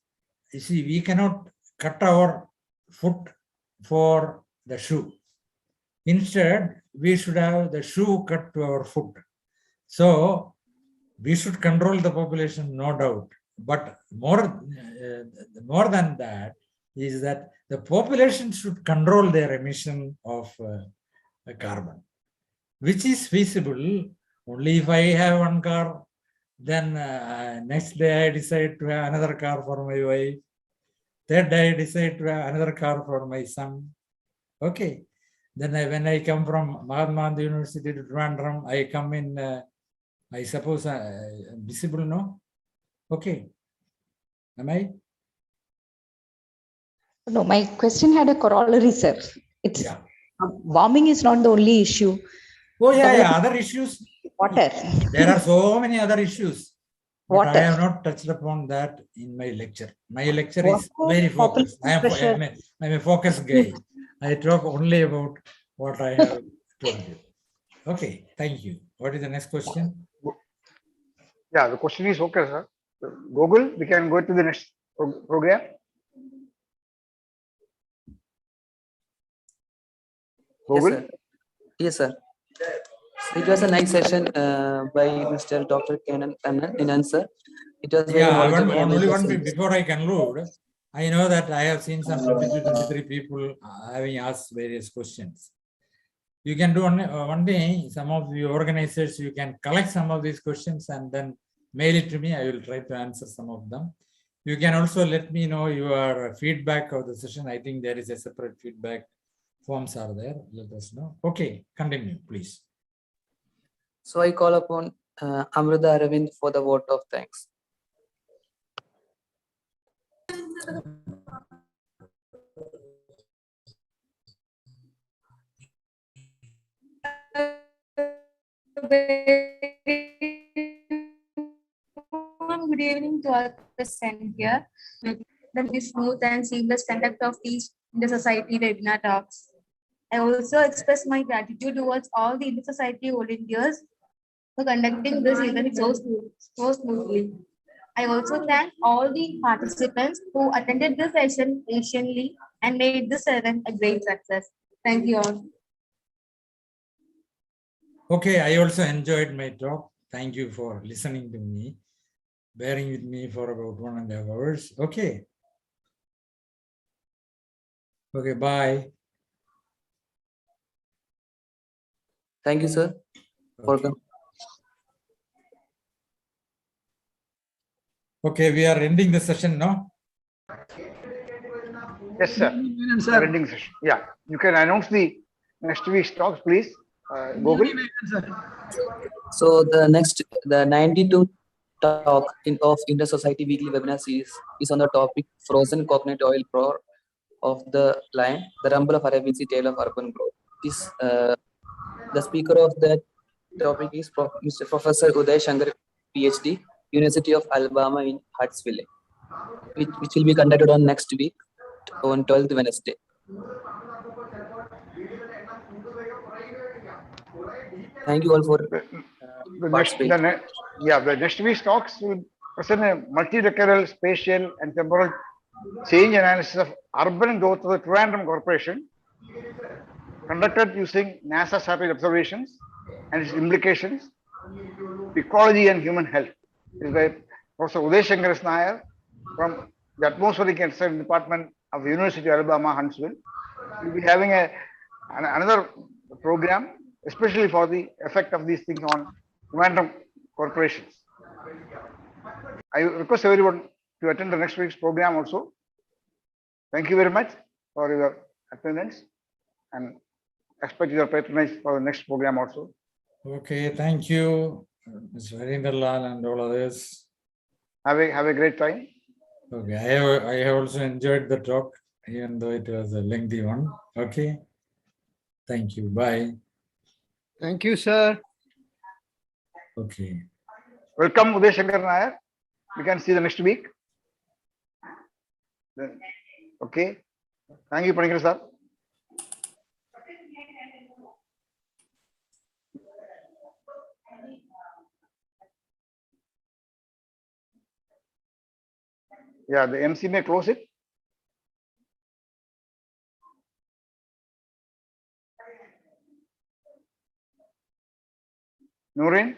you see, we cannot cut our foot for the shoe. Instead, we should have the shoe cut to our foot. So we should control the population, no doubt. But more than that is that the population should control their emission of carbon, which is feasible only if I have one car. Then next day I decide to have another car for my wife. Third day I decide to have another car for my son. Okay. Then when I come from Mahatma Gandhi University to Trivandrum, I come in, I suppose, visible, no? Okay. Am I? No, my question had a corollary, sir. It's warming is not the only issue. Oh, yeah, other issues. Water. There are so many other issues. But Water. I have not touched upon that in my lecture. My lecture is very focused. I am a focused guy. I talk only about what I have told you. Okay, thank you. What is the next question? Yeah, the question is okay, sir. Google, we can go to the next program. Google. Yes, sir. It was a nice session by Mr. Dr. Kenan in answer. It was very only one thing before I conclude. I know that I have seen some 22-23 people having asked various questions. You can do one thing, some of the organizers, you can collect some of these questions and then mail it to me. I will try to answer some of them. You can also let me know your feedback of the session. I think there is a separate feedback forms are there. Let us know. Okay, continue, please. So I call upon Amrita Aravind for the vote of thanks. Good evening to all present here. The smooth and seamless conduct of these inter-society webinar talks. I also express my gratitude towards all the inter-society volunteers for conducting this event so smoothly. I also thank all the participants who attended the session patiently and made this event a great success. Thank you all. Okay, I also enjoyed my talk. Thank you for listening to me, bearing with me for about 1.5 hours. Okay. Okay, bye. Thank you, sir. Welcome. Okay, we are ending the session now. Yes, sir. The ending session. Yeah, you can announce the next week's talks, please. Google. So the 92 talk of Inter-Society Weekly Webinar Series is on the topic Frozen Coconut Oil Pour of the Lion, the Rumble of Arabian Sea, Tale of Urban Growth. The speaker of that topic is Mr. Professor Uday Shankar, PhD, University of Alabama in Huntsville, which will be conducted on next week on 12th Wednesday. Thank you all for participating. The next week's talks will present a multi-decadal spatial and temporal change analysis of urban growth of the Trivandrum Corporation, conducted using NASA satellite observations and its implications, ecology and human health. It is by Professor Uday Shankar Nair from the Atmospheric and Science Department of the University of Alabama, Huntsville. We will be having another program, especially for the effect of these things on random corporations. I request everyone to attend the next week's program also. Thank you very much for your attendance and expect your patronage for the next program also. Okay, thank you, Ms. Varinderlal and all others. Have a great time. Okay, I have also enjoyed the talk, even though it was a lengthy one. Okay, thank you. Bye. Thank you, sir. Okay. Welcome, Uday Shankar Nair. We can see the next week. Okay. Thank you, Panikar sir. Yeah, the MC may close it. Noreen,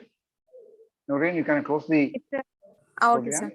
you can close the Out, program. sir.